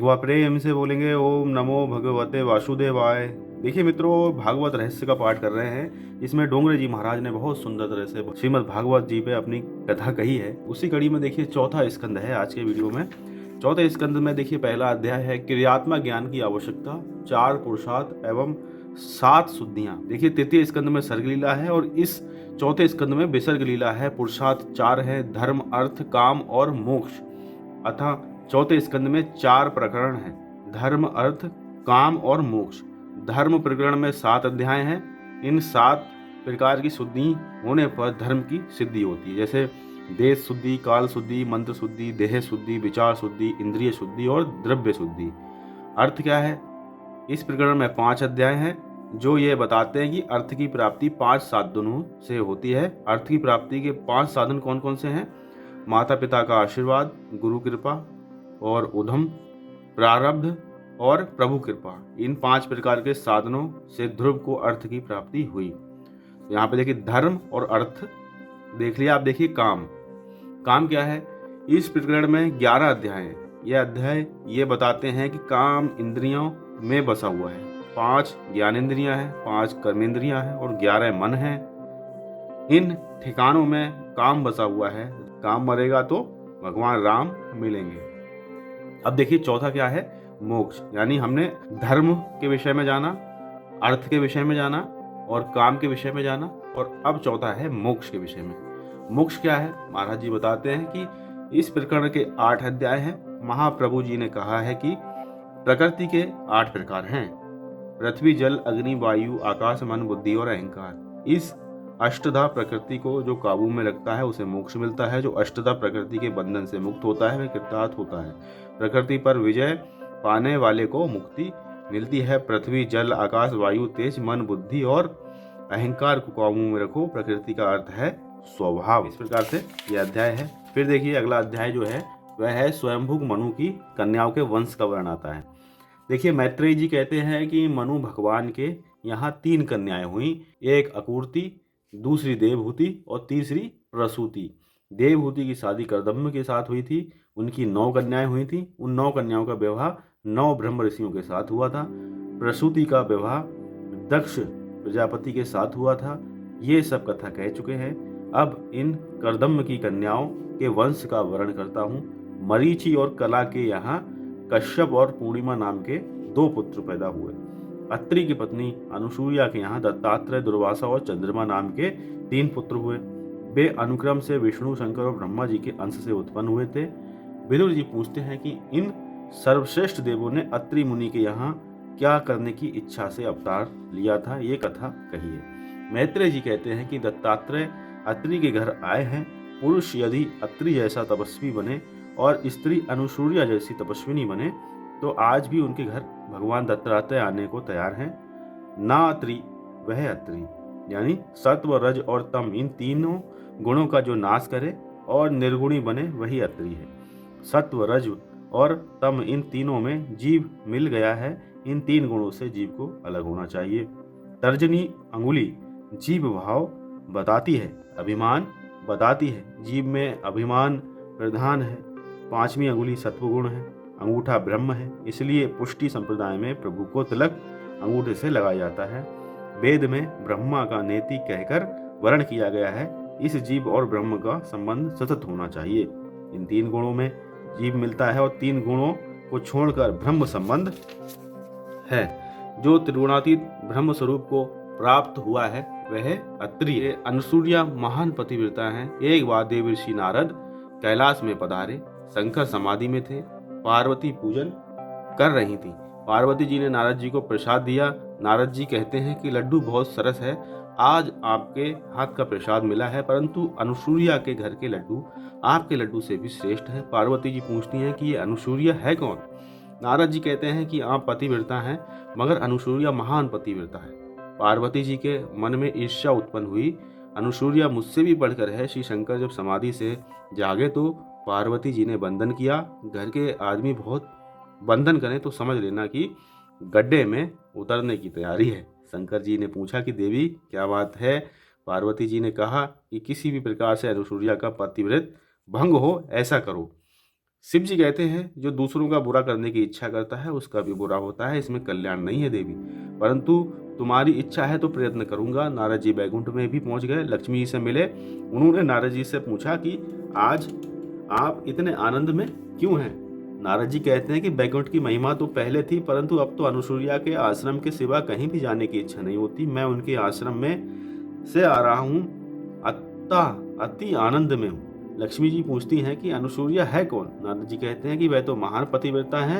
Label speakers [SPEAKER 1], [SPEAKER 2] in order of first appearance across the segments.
[SPEAKER 1] बार प्रेम से बोलेंगे ओम नमो भगवते वासुदेवाय। देखिए मित्रों, भागवत रहस्य का पाठ कर रहे हैं। इसमें डोंगरे जी महाराज ने बहुत सुंदर तरह से श्रीमद् भागवत जी पे अपनी कथा कही है। उसी कड़ी में देखिए चौथा स्कंद है आज के वीडियो में। चौथे स्कंद में देखिए पहला अध्याय है क्रियात्मक ज्ञान की आवश्यकता, 4 पुरुषार्थ एवं 7 शुद्धियां। देखिए तृतीय स्कंद में सर्ग लीला है और इस चौथे स्कंद में विसर्ग लीला है। पुरुषार्थ 4 है, धर्म, अर्थ, काम और मोक्ष। अतः चौथे स्कंद में 4 प्रकरण हैं, धर्म, अर्थ, काम और मोक्ष। धर्म प्रकरण में 7 अध्याय हैं। इन 7 प्रकार की शुद्धि होने पर धर्म की सिद्धि होती है, जैसे देश शुद्धि, काल शुद्धि, मंत्र शुद्धि, देह शुद्धि, विचार शुद्धि, इंद्रिय शुद्धि और द्रव्य शुद्धि। अर्थ क्या है? इस प्रकरण में 5 अध्याय हैं जो ये बताते हैं कि अर्थ की प्राप्ति 5 साधनों से होती है। अर्थ की प्राप्ति के 5 साधन कौन कौन से हैं? माता पिता का आशीर्वाद, गुरु कृपा और उद्यम, प्रारब्ध और प्रभु कृपा। इन 5 प्रकार के साधनों से ध्रुव को अर्थ की प्राप्ति हुई। यहाँ पे देखिए धर्म और अर्थ देख लिया। आप देखिए काम। काम क्या है? इस प्रकरण में 11 अध्याय हैं। यह अध्याय ये बताते हैं कि काम इंद्रियों में बसा हुआ है। 5 ज्ञानेंद्रियां हैं, 5 कर्मेंद्रियां हैं और 11 मन हैं। इन ठिकानों में काम बसा हुआ है। काम मरेगा तो भगवान राम मिलेंगे। अब देखिए चौथा क्या है? मोक्ष। यानी हमने धर्म के विषय में जाना, अर्थ के विषय में जाना और काम के विषय में जाना, और अब चौथा है मोक्ष के विषय में। मोक्ष क्या है? महाराज जी बताते हैं कि इस प्रकरण के 8 अध्याय हैं। महाप्रभु जी ने कहा है कि प्रकृति के 8 प्रकार हैं, पृथ्वी, जल, अग्नि, वायु, आकाश, मन, बुद्धि और अहंकार। इस अष्टधा प्रकृति को जो काबू में रखता है उसे मोक्ष मिलता है। जो अष्टधा प्रकृति के बंधन से मुक्त होता है वह कृतार्थ होता है। प्रकृति पर विजय पाने वाले को मुक्ति मिलती है। पृथ्वी, जल, आकाश, वायु, तेज, मन, बुद्धि और अहंकार को काबू में रखो। प्रकृति का अर्थ है स्वभाव। इस प्रकार से यह अध्याय है। फिर देखिए अगला अध्याय जो है वह है स्वयंभुक मनु की कन्याओं के वंश का वर्णन आता है। देखिए मैत्रेय जी कहते हैं कि मनु भगवान के यहाँ 3 कन्याएं हुई, एक अपूर्ति, दूसरी देवहूति और तीसरी प्रसूति। देवहूति की शादी कर्दम्य के साथ हुई थी। उनकी 9 कन्याएं हुई थी। उन 9 कन्याओं का विवाह 9 ब्रह्म ऋषियों के साथ हुआ था। प्रसूति का विवाह दक्ष प्रजापति के साथ हुआ था। ये सब कथा कह चुके हैं। अब इन कर्दम्य की कन्याओं के वंश का वर्णन करता हूँ। मरीचि और कला के यहाँ कश्यप और पूर्णिमा नाम के 2 पुत्र पैदा हुए। अत्रि की पत्नी अनुसूया के यहाँ दत्तात्रेय, दुर्वासा और चंद्रमा नाम के 3 पुत्र हुए। वे अनुक्रम से विष्णु, शंकर और ब्रह्मा जी के अंश से उत्पन्न हुए थे। विदुर जी पूछते हैं कि इन सर्वश्रेष्ठ देवों ने अत्रि मुनि के यहाँ क्या करने की इच्छा से अवतार लिया था, ये कथा कही है। मैत्रेय जी कहते हैं कि दत्तात्रेय अत्रि के घर आए हैं। पुरुष यदि अत्रि जैसा तपस्वी बने और स्त्री अनुसूया जैसी तपस्विनी बने तो आज भी उनके घर भगवान दत्तात्रेय आने को तैयार हैं। ना अत्रि वह अत्रि, यानी सत्व, रज और तम, इन तीनों गुणों का जो नाश करे और निर्गुणी बने वही अत्रि है। सत्व, रज और तम, इन तीनों में जीव मिल गया है। इन 3 गुणों से जीव को अलग होना चाहिए। तर्जनी अंगुली जीव भाव बताती है, अभिमान बताती है। जीव में अभिमान प्रधान है। 5वीं अंगुली सत्वगुण है। अंगूठा ब्रह्म है। इसलिए पुष्टि संप्रदाय में प्रभु को तिलक अंगूठे से लगाया जाता है। वेद में ब्रह्मा का नेति कहकर वर्ण किया गया है। इस जीव और ब्रह्म का संबंध सतत होना चाहिए। इन 3 गुणों में जीव मिलता है और 3 गुणों को छोड़कर ब्रह्म संबंध है। जो त्रिगुणातीत ब्रह्म स्वरूप को प्राप्त हुआ है वह अत्रि है। अनुसूया महान पतिव्रता है। एक बार देवर्षि नारद कैलाश में पधारे। शंकर समाधि में थे। पार्वती पूजन कर रही थी। पार्वती जी ने नारद जी को प्रसाद दिया। नारद जी कहते हैं कि लड्डू बहुत सरस है, आज आपके हाथ का प्रसाद मिला है, परंतु अनुसूया के घर के लड्डू आपके लड्डू से भी श्रेष्ठ है। पार्वती जी पूछती हैं कि ये अनुसूया है कौन? नारद जी कहते हैं कि आप पतिव्रता हैं, मगर अनुसूया महान पतिव्रता है। पार्वती जी के मन में ईर्ष्या उत्पन्न हुई। अनुसूया मुझसे भी बढ़कर है। श्री शंकर जब समाधि से जागे तो पार्वती जी ने बंधन किया। घर के आदमी बहुत बंधन करें तो समझ लेना कि गड्ढे में उतरने की तैयारी है। शंकर जी ने पूछा कि देवी क्या बात है? पार्वती जी ने कहा कि किसी भी प्रकार से अनुसूया का पतिव्रत भंग हो ऐसा करो। शिव जी कहते हैं जो दूसरों का बुरा करने की इच्छा करता है उसका भी बुरा होता है, इसमें कल्याण नहीं है देवी, परंतु तुम्हारी इच्छा है तो प्रयत्न करूंगा। नारद जी बैकुंठ में भी पहुंच गए, लक्ष्मी जी से मिले। उन्होंने नारद जी से पूछा कि आज आप इतने आनंद में क्यों हैं। नारद जी कहते हैं कि बैकुंठ की महिमा तो पहले थी, परंतु अब तो अनुसूया के आश्रम के सिवा कहीं भी जाने की इच्छा नहीं होती। मैं उनके आश्रम में से आ रहा हूँ, अति आनंद में हूँ। लक्ष्मी जी पूछती हैं कि अनुसूया है कौन। नारद जी कहते हैं कि वह तो महान पतिव्रता है।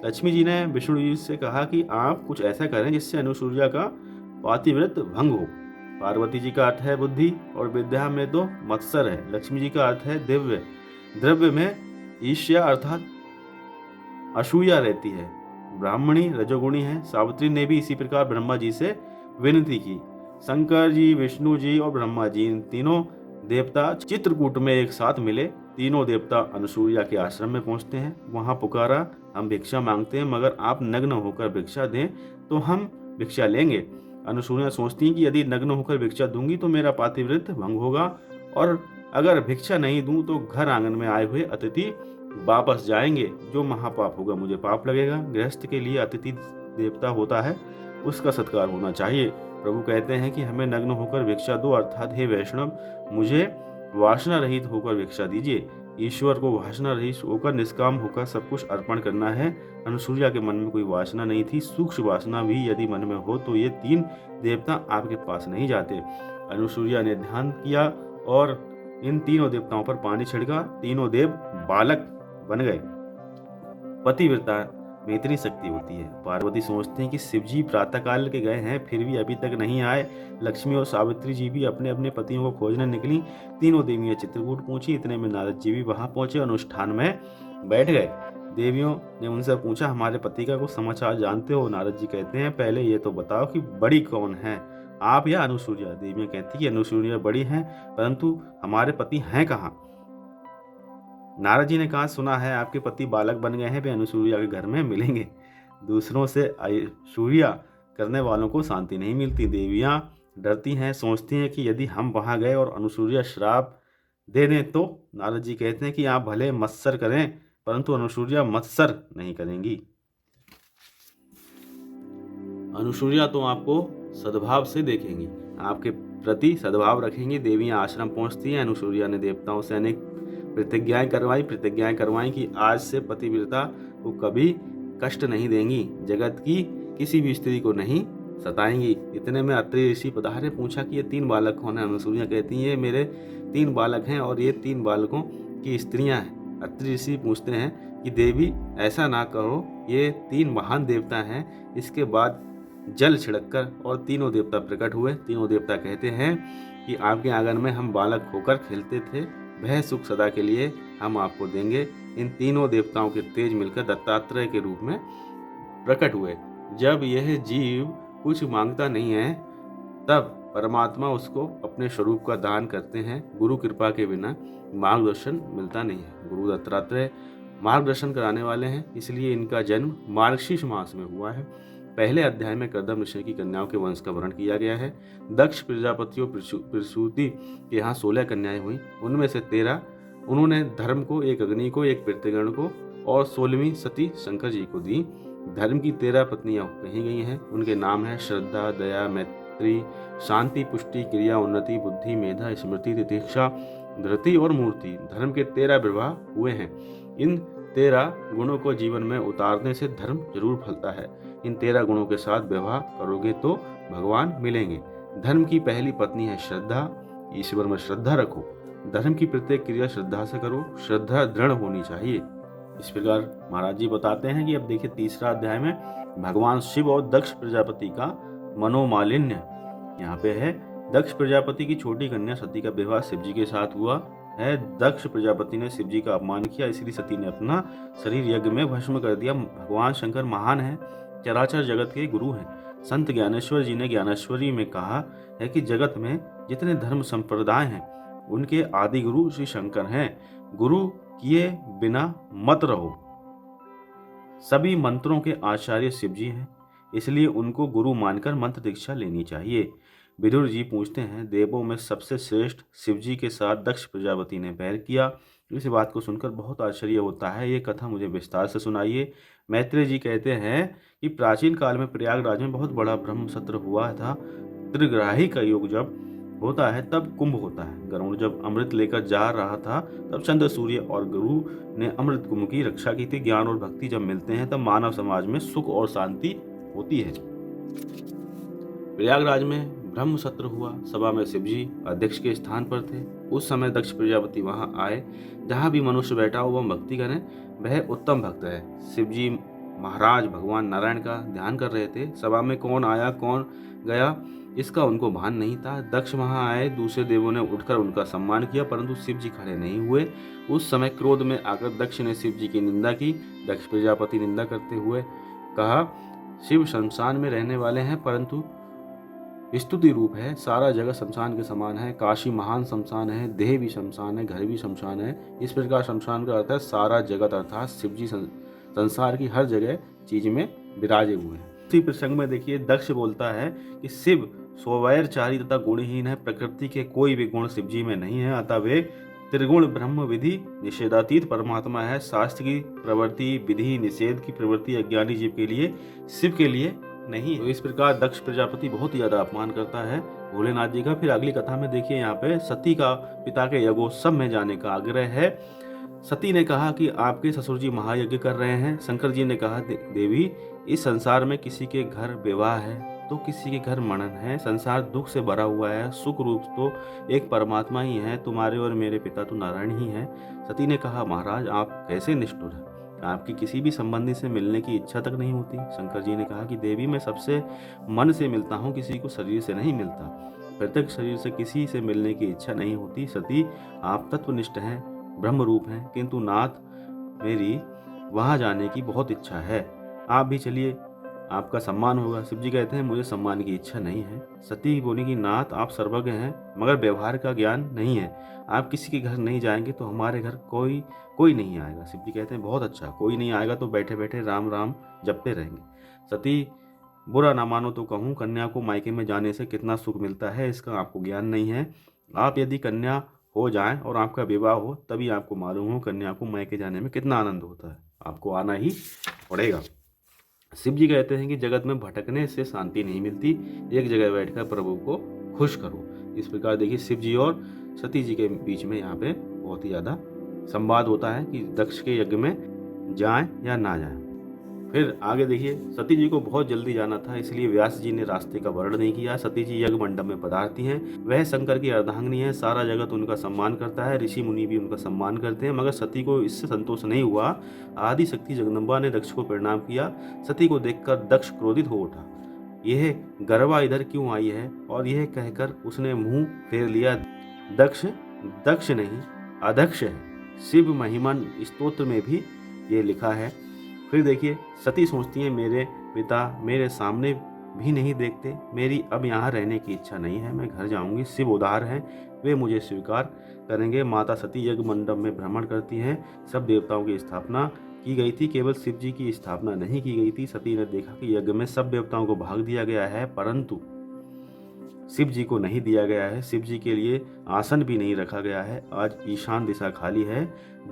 [SPEAKER 1] लक्ष्मी जी ने विष्णु जी से कहा कि आप कुछ ऐसा करें जिससे अनुसूया का पातिव्रत भंग हो। पार्वती जी का अर्थ है बुद्धि और विद्या में तो मत्सर है। लक्ष्मी जी का अर्थ है दिव्य, द्रव्य में ईर्ष्या अर्थात असूया रहती है। ब्राह्मणी रजोगुणी है। सावित्री ने भी इसी प्रकार ब्रह्मा जी से विनती की। शंकर जी, विष्णु जी और ब्रह्मा जी, इन तीनों देवता चित्रकूट में एक साथ मिले। तीनों देवता अनुसूया के आश्रम में पहुंचते हैं। वहां पुकारा, हम भिक्षा मांगते हैं, मगर आप नग्न होकर भिक्षा दें तो हम भिक्षा लेंगे। अनुसूया सोचती हैं कि यदि नग्न होकर भिक्षा दूंगी तो मेरा पातिव्रत भंग होगा, और अगर भिक्षा नहीं दूं तो घर आंगन में आए हुए अतिथि वापस जाएंगे, जो महापाप होगा, मुझे पाप लगेगा। गृहस्थ के लिए अतिथि देवता होता है, उसका सत्कार होना चाहिए। प्रभु कहते हैं कि हमें नग्न होकर भिक्षा दो, अर्थात हे वैष्णव, मुझे वासना रहित होकर भिक्षा दीजिए। ईश्वर को वासना रहित होकर, निष्काम होकर सब कुछ अर्पण करना है। अनुसूया के मन में कोई वासना नहीं थी। सूक्ष्म वासना भी यदि मन में हो तो ये तीन देवता आपके पास नहीं जाते। अनुसूया ने ध्यान किया और इन तीनों देवताओं पर पानी छिड़का। तीनों देव बालक बन गए। पतिव्रता में इतनी शक्ति होती है। पार्वती सोचते हैं कि शिवजी प्रातः काल के गए हैं, फिर भी अभी तक नहीं आए। लक्ष्मी और सावित्री जी भी अपने अपने पतियों को खोजने निकली। तीनों देवियां चित्रकूट पहुंची। इतने में नारद जी भी वहां पहुंचे, अनुष्ठान में बैठ गए। देवियों ने उनसे पूछा, हमारे पति का कुछ समाचार जानते हो। नारद जी कहते हैं, पहले ये तो बताओ कि बड़ी कौन है, आप या अनुसूया। देवियां कहती कि अनुसूया बड़ी हैं, परंतु हमारे पति हैं कहाँ। नारद जी ने कहा, सुना है आपके पति बालक बन गए हैं, वे अनुसूया के घर में मिलेंगे। दूसरों से असूया करने वालों को शांति नहीं मिलती। देवियां डरती हैं, सोचती हैं कि यदि हम वहां गए और अनुसूया श्राप दे दें तो। नारद जी कहते हैं कि आप भले मत्सर करें, परंतु अनुसूया मत्सर नहीं करेंगी। अनुसूया तो आपको सद्भाव से देखेंगी, आपके प्रति सद्भाव रखेंगी। देवियां आश्रम पहुंचती हैं। अनुसूया ने देवताओं से अनेक प्रतिज्ञाएं करवाई कि आज से पतिव्रता को कभी कष्ट नहीं देंगी, जगत की किसी भी स्त्री को नहीं सताएंगी। इतने में अत्रि ऋषि पधारे। पूछा कि ये तीन बालक कौन है। अनुसूया कहती है, मेरे तीन बालक हैं और ये तीन बालकों की स्त्रियां हैं। अत्रि ऋषि पूछते हैं कि देवी ऐसा ना करो, ये तीन महान देवता हैं। इसके बाद जल छिड़ककर और तीनों देवता प्रकट हुए। तीनों देवता कहते हैं कि आपके आंगन में हम बालक होकर खेलते थे, वह सुख सदा के लिए हम आपको देंगे। इन तीनों देवताओं के तेज मिलकर दत्तात्रेय के रूप में प्रकट हुए। जब यह जीव कुछ मांगता नहीं है तब परमात्मा उसको अपने स्वरूप का दान करते हैं। गुरु कृपा के बिना मार्गदर्शन मिलता नहीं है। गुरु दत्तात्रेय मार्गदर्शन कराने वाले हैं, इसलिए इनका जन्म मार्गशीर्ष मास में हुआ है। पहले अध्याय में कर्दम ऋषि की कन्याओं के वंश का वर्णन किया गया है। दक्ष प्रजापति और प्रसूति के यहाँ 16 कन्याएं हुई, उनमें से 13 उन्होंने धर्म को, एक अग्नि को, एक पृथ्वीगण को और 16वीं सती शंकर जी को दी। धर्म की 13 पत्नियां कही गई हैं। उनके नाम है श्रद्धा, दया, मैत्री, शांति, पुष्टि, क्रिया, उन्नति, बुद्धि, मेधा, स्मृति, तितिक्षा, धृति और मूर्ति। धर्म के 13 विवाह हुए हैं। इन 13 गुणों को जीवन में उतारने से धर्म जरूर फलता है। इन 13 गुणों के साथ व्यवहार करोगे तो भगवान मिलेंगे। धर्म की पहली पत्नी है श्रद्धा। ईश्वर में श्रद्धा रखो। धर्म की प्रत्येक क्रिया श्रद्धा से करो। श्रद्धा दृढ़ होनी चाहिए। इस प्रकार महाराज जी बताते हैं कि अब देखिए तीसरा अध्याय में भगवान शिव और दक्ष प्रजापति का मनोमालिन्य यहाँ पे है। दक्ष प्रजापति की छोटी कन्या सती का विवाह शिव जी के साथ हुआ है। दक्ष प्रजापति ने शिव जी का अपमान किया, इसलिए सती ने अपना शरीर यज्ञ में भस्म कर दिया। भगवान शंकर महान है, चराचर जगत के गुरु हैं। संत ज्ञानेश्वर जी ने ज्ञानेश्वरी में कहा है कि जगत में जितने धर्म संप्रदाय हैं उनके आदि गुरु श्री शंकर हैं। गुरु किए बिना मत रहो। सभी मंत्रों के आचार्य शिव जी हैं, इसलिए उनको गुरु मानकर मंत्र दीक्षा लेनी चाहिए। विदुर जी पूछते हैं, देवों में सबसे श्रेष्ठ शिव जी के साथ दक्ष प्रजापति ने बैर किया। इस बात को सुनकर बहुत आश्चर्य होता है। ये कथा मुझे विस्तार से सुनाइए। मैत्रेय जी कहते हैं कि प्राचीन काल में प्रयागराज में बहुत बड़ा ब्रह्म सत्र हुआ था। त्रिग्राही का योग जब होता है तब कुंभ होता है। गरुड़ जब अमृत लेकर जा रहा था तब चंद्र, सूर्य और गुरु ने अमृत कुंभ की रक्षा की थी। ज्ञान और भक्ति जब मिलते हैं तब मानव समाज में सुख और शांति होती है। प्रयागराज में ब्रह्म सत्र हुआ। सभा में शिवजी अध्यक्ष के स्थान पर थे। उस समय दक्ष प्रजापति वहां आए। जहां भी मनुष्य बैठा हो वह भक्ति करें, वह उत्तम भक्त है। शिवजी महाराज भगवान नारायण का ध्यान कर रहे थे। सभा में कौन आया कौन गया इसका उनको भान नहीं था। दक्ष वहां आए, दूसरे देवों ने उठकर उनका सम्मान किया, परंतु शिव जी खड़े नहीं हुए। उस समय क्रोध में आकर दक्ष ने शिव जी की निंदा की। दक्ष प्रजापति निंदा करते हुए कहा, शिव शमशान में रहने वाले हैं, परंतु स्तुति रूप है। सारा जगह शमशान के समान है। काशी महान शमशान है, देह भी शमशान है, घर भी शमशान है। इस प्रकार शमशान का अर्थ है सारा जगत, अर्थात शिवजी संसार की हर जगह चीज में विराजे हुए हैं। इसी प्रसंग में देखिए दक्ष बोलता है कि शिव स्वैरचारी तथा गुणहीन है। प्रकृति के कोई भी गुण शिवजी में नहीं है, अतः वे त्रिगुण ब्रह्म विधि निषेधातीत परमात्मा है। शास्त्र की प्रवृत्ति, विधि निषेध की प्रवृत्ति अज्ञानी जीव के लिए, शिव के लिए नहीं। तो इस प्रकार दक्ष प्रजापति बहुत ही ज्यादा अपमान करता है भोलेनाथ जी का। फिर अगली कथा में देखिए यहाँ पे सती का पिता के यज्ञोत्सव में जाने का आग्रह है। सती ने कहा कि आपके ससुर जी महायज्ञ कर रहे हैं। शंकर जी ने कहा, देवी इस संसार में किसी के घर विवाह है तो किसी के घर मरण है। संसार दुख से भरा हुआ है, सुख रूप तो एक परमात्मा ही है। तुम्हारे और मेरे पिता तो नारायण ही है। सती ने कहा, महाराज आप कैसे निष्ठुर हैं, आपकी किसी भी संबंधी से मिलने की इच्छा तक नहीं होती। शंकर जी ने कहा कि देवी मैं सबसे मन से मिलता हूँ, किसी को शरीर से नहीं मिलता। प्रत्यक्ष शरीर से किसी से मिलने की इच्छा नहीं होती। सती आप तत्वनिष्ठ हैं, ब्रह्म रूप हैं, किंतु नाथ मेरी वहां जाने की बहुत इच्छा है। आप भी चलिए, आपका सम्मान होगा। शिव जी कहते हैं मुझे सम्मान की इच्छा नहीं है। सती बोली कि नाथ आप सर्वज्ञ हैं मगर व्यवहार का ज्ञान नहीं है। आप किसी के घर नहीं जाएंगे तो हमारे घर कोई नहीं आएगा। शिव जी कहते हैं बहुत अच्छा, कोई नहीं आएगा तो बैठे बैठे राम राम जपते रहेंगे। सती बुरा ना मानो तो कहूँ, कन्या को मायके में जाने से कितना सुख मिलता है इसका आपको ज्ञान नहीं है। आप यदि कन्या हो जाए और आपका विवाह हो तभी आपको मालूम हो कन्या को मायके जाने में कितना आनंद होता है। आपको आना ही पड़ेगा। शिव जी कहते हैं कि जगत में भटकने से शांति नहीं मिलती, एक जगह बैठकर प्रभु को खुश करो। इस प्रकार देखिए शिव जी और सती जी के बीच में यहाँ पे बहुत ही ज़्यादा संवाद होता है कि दक्ष के यज्ञ में जाएं या ना जाएं। फिर आगे देखिए सती जी को बहुत जल्दी जाना था, इसलिए व्यास जी ने रास्ते का वर्णन नहीं किया। सती जी यज्ञ मंडप में पधारती हैं। वह शंकर की अर्धांगिनी है, सारा जगत उनका सम्मान करता है, ऋषि मुनि भी उनका सम्मान करते हैं। मगर सती को इससे संतोष नहीं हुआ। आदि शक्ति जगदम्बा ने दक्ष को प्रणाम किया। सती को देखकर दक्ष क्रोधित हो उठा। यह गरवा इधर क्यों आई है, और यह कहकर उसने मुंह फेर लिया। दक्ष नहीं अध्यक्ष है। शिव महिमन स्तोत्र में भी ये लिखा है। फिर देखिए सती सोचती है मेरे पिता मेरे सामने भी नहीं देखते, मेरी अब यहाँ रहने की इच्छा नहीं है, मैं घर जाऊंगी। शिव उदार हैं, वे मुझे स्वीकार करेंगे। माता सती यज्ञ मंडप में भ्रमण करती हैं। सब देवताओं की स्थापना की गई थी, केवल शिव जी की स्थापना नहीं की गई थी। सती ने देखा कि यज्ञ में सब देवताओं को भाग दिया गया है, परंतु शिव जी को नहीं दिया गया है। शिव जी के लिए आसन भी नहीं रखा गया है। आज ईशान दिशा खाली है।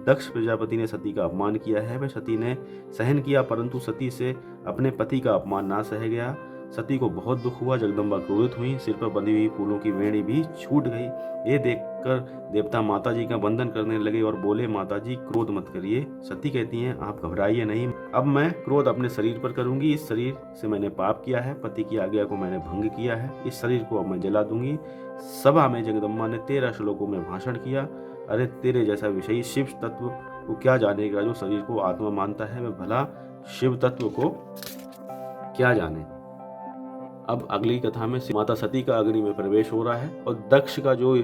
[SPEAKER 1] दक्ष प्रजापति ने सती का अपमान किया है। वह सती ने सहन किया, परंतु सती से अपने पति का अपमान ना सह गया। सती को बहुत दुख हुआ। जगदम्बा क्रोधित हुई, सिर पर बंधी हुई फूलों की वेणी भी छूट गई। ये देखकर देवता माता जी का वंदन करने लगे और बोले, माता जी क्रोध मत करिए। सती कहती हैं आप घबराइए नहीं, अब मैं क्रोध अपने शरीर पर करूंगी। इस शरीर से मैंने पाप किया है, पति की आज्ञा को मैंने भंग किया है, इस शरीर को अब मैं जला दूंगी। सभा में जगदम्बा ने 13 श्लोकों में भाषण किया। अरे तेरे जैसा विषयी शिव तत्व को क्या जानेगा, जो शरीर को आत्मा मानता है वह भला शिव तत्व को क्या जाने। अब अगली कथा में माता सती का अग्नि में प्रवेश हो रहा है और दक्ष का जो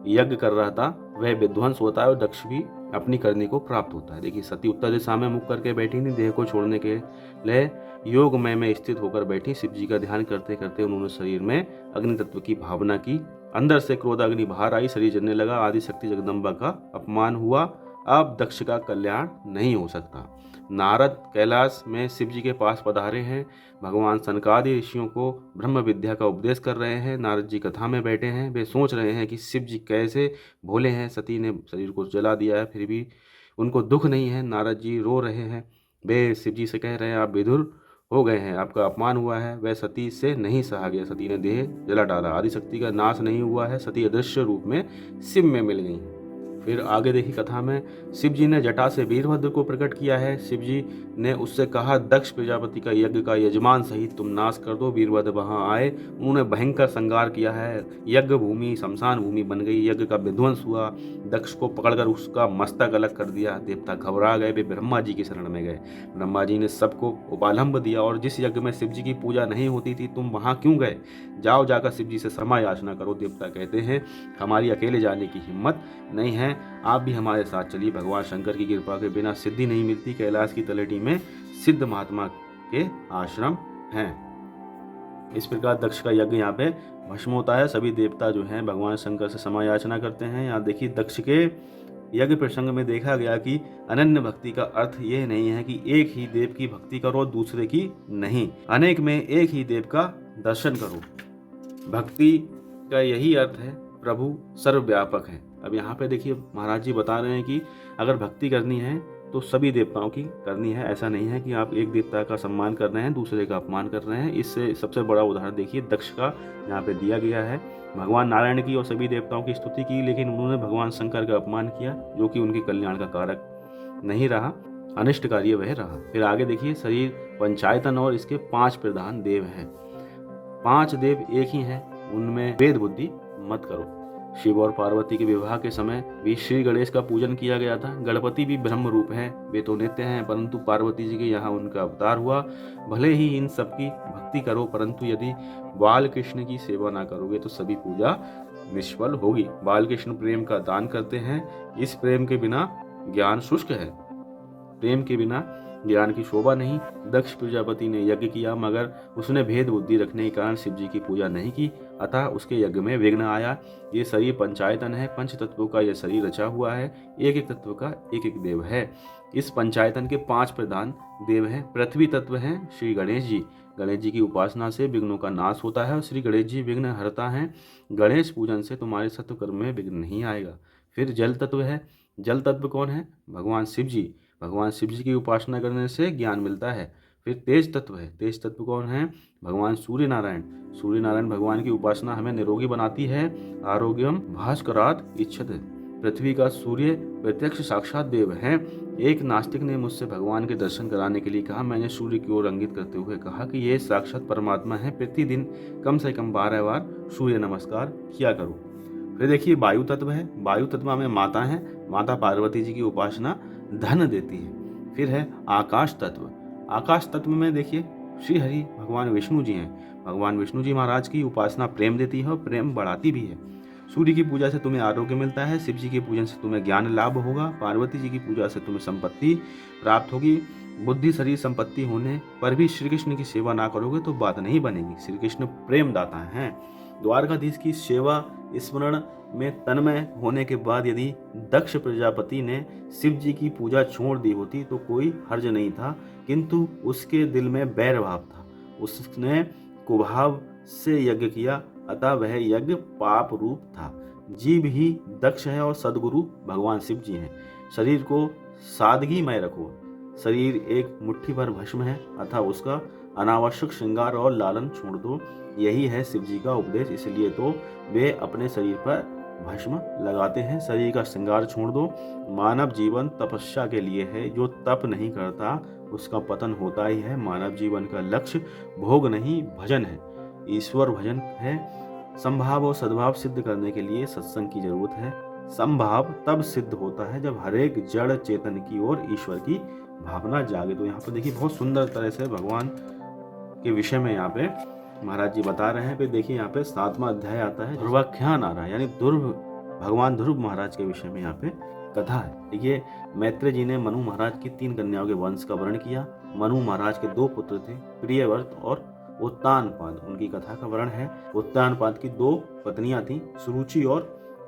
[SPEAKER 1] यज्ञ कर रहा था वह विध्वंस होता है और दक्ष भी अपनी करनी को प्राप्त होता है। देखिए सती उत्तर दिशा में मुख करके बैठी थी, देह को छोड़ने के लिए योग में स्थित होकर बैठी। शिव जी का ध्यान करते करते उन्होंने शरीर में अग्नि तत्व की भावना की। अंदर से क्रोधाग्नि बाहर आई, शरीर जलने लगा। आदि शक्ति जगदम्बा का अपमान हुआ अब दक्ष का कल्याण नहीं हो सकता। नारद कैलाश में शिव जी के पास पधारे हैं। भगवान सनकादि ऋषियों को ब्रह्म विद्या का उपदेश कर रहे हैं। नारद जी कथा में बैठे हैं। वे सोच रहे हैं कि शिव जी कैसे भोले हैं। सती ने शरीर को जला दिया है, फिर भी उनको दुख नहीं है। नारद जी रो रहे हैं। वे शिव जी से कह रहे हैं, आप विधुर हो गए हैं, आपका अपमान हुआ है। वह सती से नहीं सहा गया, सती ने देह जला डाला। आदिशक्ति का नाश नहीं हुआ है। सती अदृश्य रूप में शिव में मिल गई। फिर आगे देखी कथा में, शिव जी ने जटा से वीरभद्र को प्रकट किया है। शिव जी ने उससे कहा, दक्ष प्रजापति का यज्ञ का यजमान सहित तुम नाश कर दो। वीरभद्र वहां आए, उन्होंने भयंकर संहार किया है। यज्ञ भूमि शमशान भूमि बन गई। यज्ञ का विध्वंस हुआ। दक्ष को पकड़कर उसका मस्तक अलग कर दिया। देवता घबरा गए, वे ब्रह्मा जी की शरण में गए। ब्रह्मा जी ने सबको उपालंब दिया, और जिस यज्ञ में शिव जी की पूजा नहीं होती थी तुम वहां क्यों गए? जाओ, जाकर शिव जी से क्षमा याचना करो। देवता कहते हैं, हमारी अकेले जाने की हिम्मत नहीं है, आप भी हमारे साथ चलिए। भगवान शंकर की कृपा के बिना सिद्धि नहीं मिलती। कैलाश की तलेटी में सिद्ध महात्मा के आश्रम हैं। इस प्रकार दक्ष का यज्ञ यहाँ पे भस्म होता है। सभी देवता जो हैं भगवान शंकर से क्षमा याचना करते हैं। यहाँ देखिए, दक्ष के यज्ञ प्रसंग में देखा गया कि अनन्य भक्ति का अर्थ यह नहीं है कि एक ही देव की भक्ति करो, दूसरे की नहीं। अनेक में एक ही देव का दर्शन करो। भक्ति का यही अर्थ है, प्रभु सर्वव्यापक है। अब यहाँ पे देखिए, महाराज जी बता रहे हैं कि अगर भक्ति करनी है तो सभी देवताओं की करनी है। ऐसा नहीं है कि आप एक देवता का सम्मान कर रहे हैं, दूसरे का अपमान कर रहे हैं। इससे सबसे बड़ा उदाहरण देखिए, दक्ष का यहाँ पे दिया गया है। भगवान नारायण की और सभी देवताओं की स्तुति की, लेकिन उन्होंने भगवान शंकर का अपमान किया, जो कि उनके कल्याण का कारक नहीं रहा, अनिष्टकारी वह रहा। फिर आगे देखिए, शरीर पंचायतन और इसके 5 प्रधान देव हैं। 5 देव एक ही हैं, उनमें भेद बुद्धि मत करो। शिव और पार्वती के विवाह के समय भी श्री गणेश का पूजन किया गया था। गणपति भी ब्रह्म रूप हैं, वे तो नित्य हैं, परंतु पार्वती जी के यहाँ उनका अवतार हुआ। भले ही इन सबकी भक्ति करो, परंतु यदि बाल कृष्ण की सेवा ना करोगे तो सभी पूजा निष्फल होगी। बाल कृष्ण प्रेम का दान करते हैं। इस प्रेम के बिना ज्ञान शुष्क है, प्रेम के बिना ज्ञान की शोभा नहीं। दक्ष प्रजापति ने यज्ञ किया, मगर उसने भेद बुद्धि रखने के कारण शिव जी की पूजा नहीं की, अतः उसके यज्ञ में विघ्न आया। ये शरीर पंचायतन है, पंच तत्वों का यह शरीर रचा हुआ है। एक एक तत्व का एक एक देव है। इस पंचायतन के 5 प्रधान देव हैं। पृथ्वी तत्व हैं श्री गणेश जी। गणेश जी की उपासना से विघ्नों का नाश होता है और श्री गणेश जी विघ्न हरता है। गणेश पूजन से तुम्हारे सत्व कर्म में विघ्न नहीं आएगा। फिर जल तत्व है। जल तत्व कौन है? भगवान शिव जी। भगवान शिव जी की उपासना करने से ज्ञान मिलता है। फिर तेज तत्व है। तेज तत्व कौन है? भगवान सूर्य नारायण। सूर्य नारायण भगवान की उपासना हमें निरोगी बनाती है। आरोग्यम भास्करात इच्छते। पृथ्वी का सूर्य प्रत्यक्ष साक्षात देव है। एक नास्तिक ने मुझसे भगवान के दर्शन कराने के लिए कहा। मैंने सूर्य की ओर इंगित करते हुए कहा कि ये साक्षात परमात्मा है, प्रतिदिन कम से कम 12 बार सूर्य नमस्कार किया करो। फिर देखिए, वायु तत्व है। वायु तत्व में माता है। माता पार्वती जी की उपासना धन देती है। फिर है आकाश तत्व। आकाश तत्व में देखिए, श्री हरि भगवान विष्णु जी हैं। भगवान विष्णु जी महाराज की उपासना प्रेम देती है और प्रेम बढ़ाती भी है। सूर्य की पूजा से तुम्हें आरोग्य मिलता है। शिव जी के पूजन से तुम्हें ज्ञान लाभ होगा। पार्वती जी की पूजा से तुम्हें संपत्ति प्राप्त होगी। बुद्धि शरीर संपत्ति होने पर भी श्री कृष्ण की सेवा ना करोगे तो बात नहीं बनेगी। श्री कृष्ण प्रेम दाता हैं। द्वारकाधीश की सेवा स्मरण में तन्मय होने के बाद यदि दक्ष प्रजापति ने शिव जी की पूजा छोड़ दी होती तो कोई हर्ज नहीं था, किंतु उसके दिल में बैर भाव था। उसने कुभाव से यज्ञ किया, अतः वह यज्ञ पाप रूप था। जीव ही दक्ष है और सदगुरु भगवान शिव जी हैं। शरीर को सादगीमय रखो। शरीर एक मुट्ठी भर भस्म है, अतः उसका अनावश्यक श्रृंगार और लालन छोड़ दो। यही है शिव जी का उपदेश। इसलिए तो वे अपने शरीर पर भस्म लगाते हैं। शरीर का श्रृंगार छोड़ दो। मानव जीवन तपस्या के लिए है। जो तप नहीं करता उसका पतन होता ही है। मानव जीवन का लक्ष्य भोग नहीं भजन है, ईश्वर भजन है। संभाव और सद्भाव सिद्ध करने के लिए सत्संग की जरूरत है। संभाव तब सिद्ध होता है जब हरेक जड़ चेतन की ओर ईश्वर की भावना जागे। तो यहाँ पर देखिए, बहुत सुंदर तरह से भगवान के विषय में यहाँ पे महाराज जी बता रहे हैं। फिर देखिए, यहाँ पे 7वां अध्याय आता है, ध्रुवाख्यान आ रहा है, यानी भगवान ध्रुव महाराज के विषय में यहाँ पे कथा है। देखिए, मैत्रेय जी ने मनु महाराज की 3 कन्याओं के वंश का वर्णन किया। मनु महाराज के 2 पुत्र थे, प्रियव्रत और उत्तानपाद। उनकी कथा का वर्णन है। उत्तानपाद की 2 पत्नियां थीं, सुरुचि और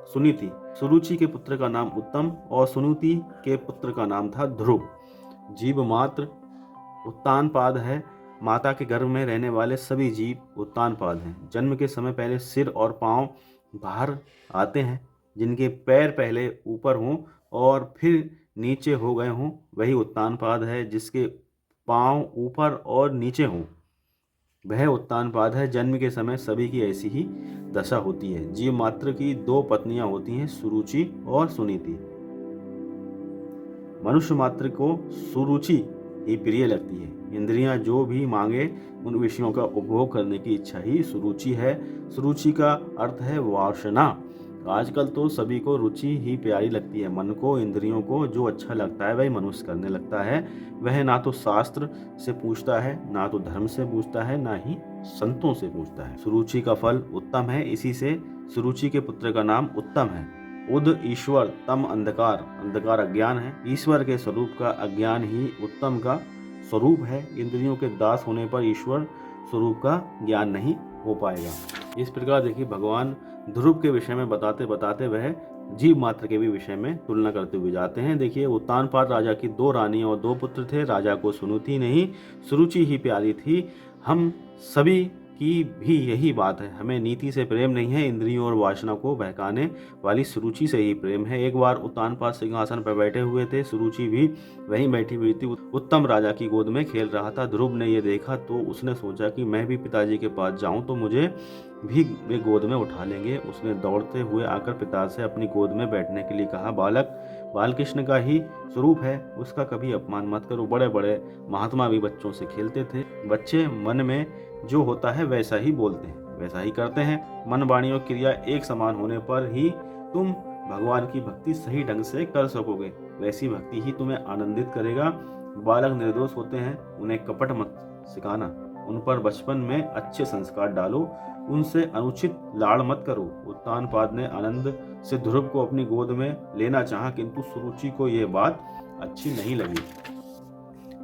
[SPEAKER 1] सुनीति। सुरुचि के पुत्र का नाम उत्तम और सुनीति के पुत्र का नाम था ध्रुव। जीव मात्र उत्तानपाद है। माता के गर्भ में रहने वाले सभी जीव उत्तानपाद हैं। जन्म के समय पहले सिर और पांव बाहर आते हैं। जिनके पैर पहले ऊपर हों और फिर नीचे हो गए हों वही उत्तानपाद है। जिसके पांव ऊपर और नीचे हों वह उत्तानपाद है। जन्म के समय सभी की ऐसी ही दशा होती है। जीव मात्र की दो पत्नियां होती हैं, सुरुचि और सुनीति। मनुष्य मात्र को सुरुचि ही प्रिय लगती है। इंद्रियां जो भी मांगे उन विषयों का उपभोग करने की इच्छा ही सुरुचि है। सुरुचि का अर्थ है वासना। आजकल तो सभी को रुचि ही प्यारी लगती है। मन को, इंद्रियों को जो अच्छा लगता है वही मनुष्य करने लगता है। वह ना तो शास्त्र से पूछता है, ना तो धर्म से पूछता है, ना ही संतों से पूछता है। सुरुचि का फल उत्तम है, इसी से सुरुचि के पुत्र का नाम उत्तम है। उद ईश्वर, तम अंधकार, अंधकार अज्ञान है। ईश्वर के स्वरूप का अज्ञान ही उत्तम का स्वरूप है। इंद्रियों के दास होने पर ईश्वर स्वरूप का ज्ञान नहीं हो पाएगा। इस प्रकार देखिए भगवान ध्रुव के विषय में बताते बताते वह जीव मात्र के भी विषय में तुलना करते हुए जाते हैं। देखिए उत्तानपाद राजा की 2 रानी और 2 पुत्र थे। राजा को सुनीति नहीं सुरुचि ही प्यारी थी। हम सभी की भी यही बात है। हमें नीति से प्रेम नहीं है, इंद्रियों और वासना को बहकाने वाली सुरुचि से ही प्रेम है। एक बार उत्तानपाद सिंहासन पर बैठे हुए थे। सुरुचि भी वहीं बैठी हुई थी। उत्तम राजा की गोद में खेल रहा था। ध्रुव ने यह देखा तो उसने सोचा कि मैं भी पिताजी के पास जाऊं तो मुझे भी वे गोद में उठा लेंगे। उसने दौड़ते हुए आकर पिता से अपनी गोद में बैठने के लिए कहा। बालक बालकृष्ण का ही स्वरूप है, उसका कभी अपमान मत करो। बड़े बड़े महात्मा भी बच्चों से खेलते थे। बच्चे मन में जो होता है वैसा ही बोलते हैं, वैसा ही करते हैं। मन, वाणी और क्रिया एक समान होने पर ही तुम भगवान की भक्ति सही ढंग से कर सकोगे। वैसी भक्ति ही तुम्हें आनंदित करेगा। बालक निर्दोष होते हैं, उन्हें कपट मत सिखाना। उन पर बचपन में अच्छे संस्कार डालो, उनसे अनुचित लाड़ मत करो। उत्तानपाद ने आनंद से ध्रुव को अपनी गोद में लेना चाहा, किंतु सुरुचि को यह बात अच्छी नहीं लगी।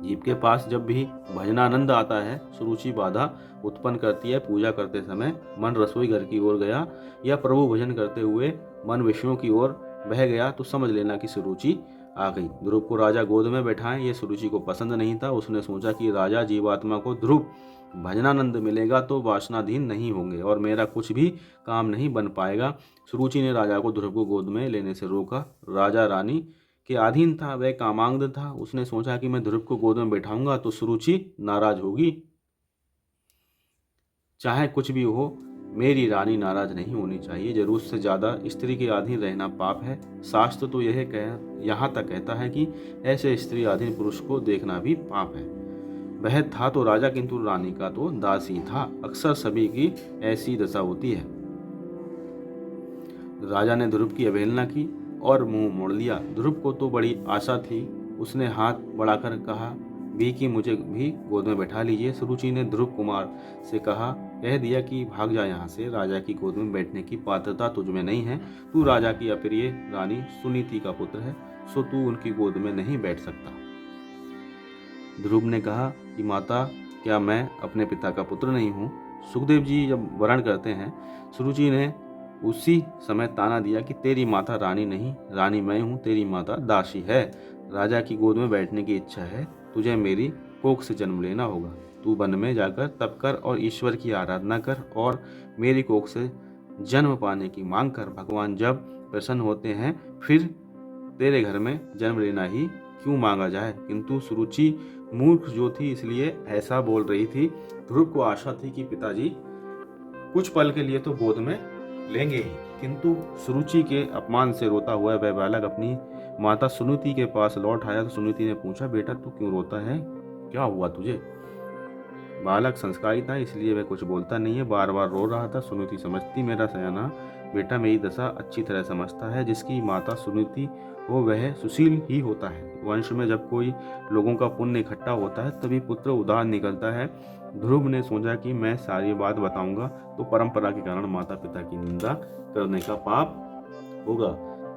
[SPEAKER 1] जीव के पास जब भी भजनानंद आता है सुरुचि बाधा उत्पन्न करती है। पूजा करते समय मन रसोई घर की ओर गया या प्रभु भजन करते हुए मन विषयों की ओर बह गया तो समझ लेना कि सुरुचि आ गई। ध्रुव को राजा गोद में बैठाएं ये सुरुचि को पसंद नहीं था। उसने सोचा कि राजा जीवात्मा को ध्रुव भजनानंद मिलेगा तो वासनाधीन नहीं होंगे और मेरा कुछ भी काम नहीं बन पाएगा। सुरुचि ने राजा को ध्रुव को गोद में लेने से रोका। राजा रानी के अधीन था, वह कामांध था। उसने सोचा कि मैं ध्रुव को गोद में बैठाऊंगा तो सुरुचि नाराज होगी। चाहे कुछ भी हो, मेरी रानी नाराज नहीं होनी चाहिए। जरूरत से ज्यादा स्त्री के अधीन रहना पाप है। शास्त्र तो यहाँ तक कहता है कि ऐसे स्त्री अधीन पुरुष को देखना भी पाप है। वह था तो राजा, किंतु रानी का तो दास ही था। अक्सर सभी की ऐसी दशा होती है। राजा ने ध्रुव की अवहेलना की और मुंह मोड़ लिया। ध्रुव को तो बड़ी आशा थी। उसने हाथ बढ़ाकर कहा भी कि मुझे भी गोद में बैठा लीजिए। सुरुचि ने ध्रुव कुमार से कह दिया कि भाग जा यहाँ से। राजा की गोद में बैठने की पात्रता तुझ में नहीं है। तू राजा की अप्रिय रानी सुनीति का पुत्र है, सो तू उनकी गोद में नहीं बैठ सकता। ध्रुव ने कहा कि माता, क्या मैं अपने पिता का पुत्र नहीं हूँ? सुखदेव जी जब वर्ण करते हैं, सुरुचि ने उसी समय ताना दिया कि तेरी माता रानी नहीं, रानी मैं हूँ, तेरी माता दासी है। राजा की गोद में बैठने की इच्छा है, तुझे मेरी कोख से जन्म लेना होगा। तू वन में जाकर तप कर और ईश्वर की आराधना कर और मेरी कोख से जन्म पाने की मांग कर। भगवान जब प्रसन्न होते हैं फिर तेरे घर में जन्म लेना ही क्यों मांगा जाए। किंतु सुरुचि मूर्ख जो थी इसलिए ऐसा बोल रही थी। ध्रुव को आशा थी कि पिताजी कुछ पल के लिए तो गोद में लेंगे ही, किंतु सुरुचि के अपमान से रोता हुआ वह बालक अपनी माता सुनीति के पास लौट आया। तो सुनीति ने पूछा, बेटा तू क्यों रोता है, क्या हुआ तुझे? बालक संस्कारी था इसलिए वह कुछ बोलता नहीं है, बार बार रो रहा था। सुनीति समझती, मेरा सयाना बेटा मेरी दशा अच्छी तरह समझता है। जिसकी माता सुनीति हो वह सुशील ही होता है। वंश में जब कोई लोगों का पुण्य इकट्ठा होता है तभी पुत्र उदार निकलता है। ध्रुव ने सोचा कि मैं सारी बात बताऊंगा तो परंपरा के कारण माता पिता की निंदा करने का पाप होगा।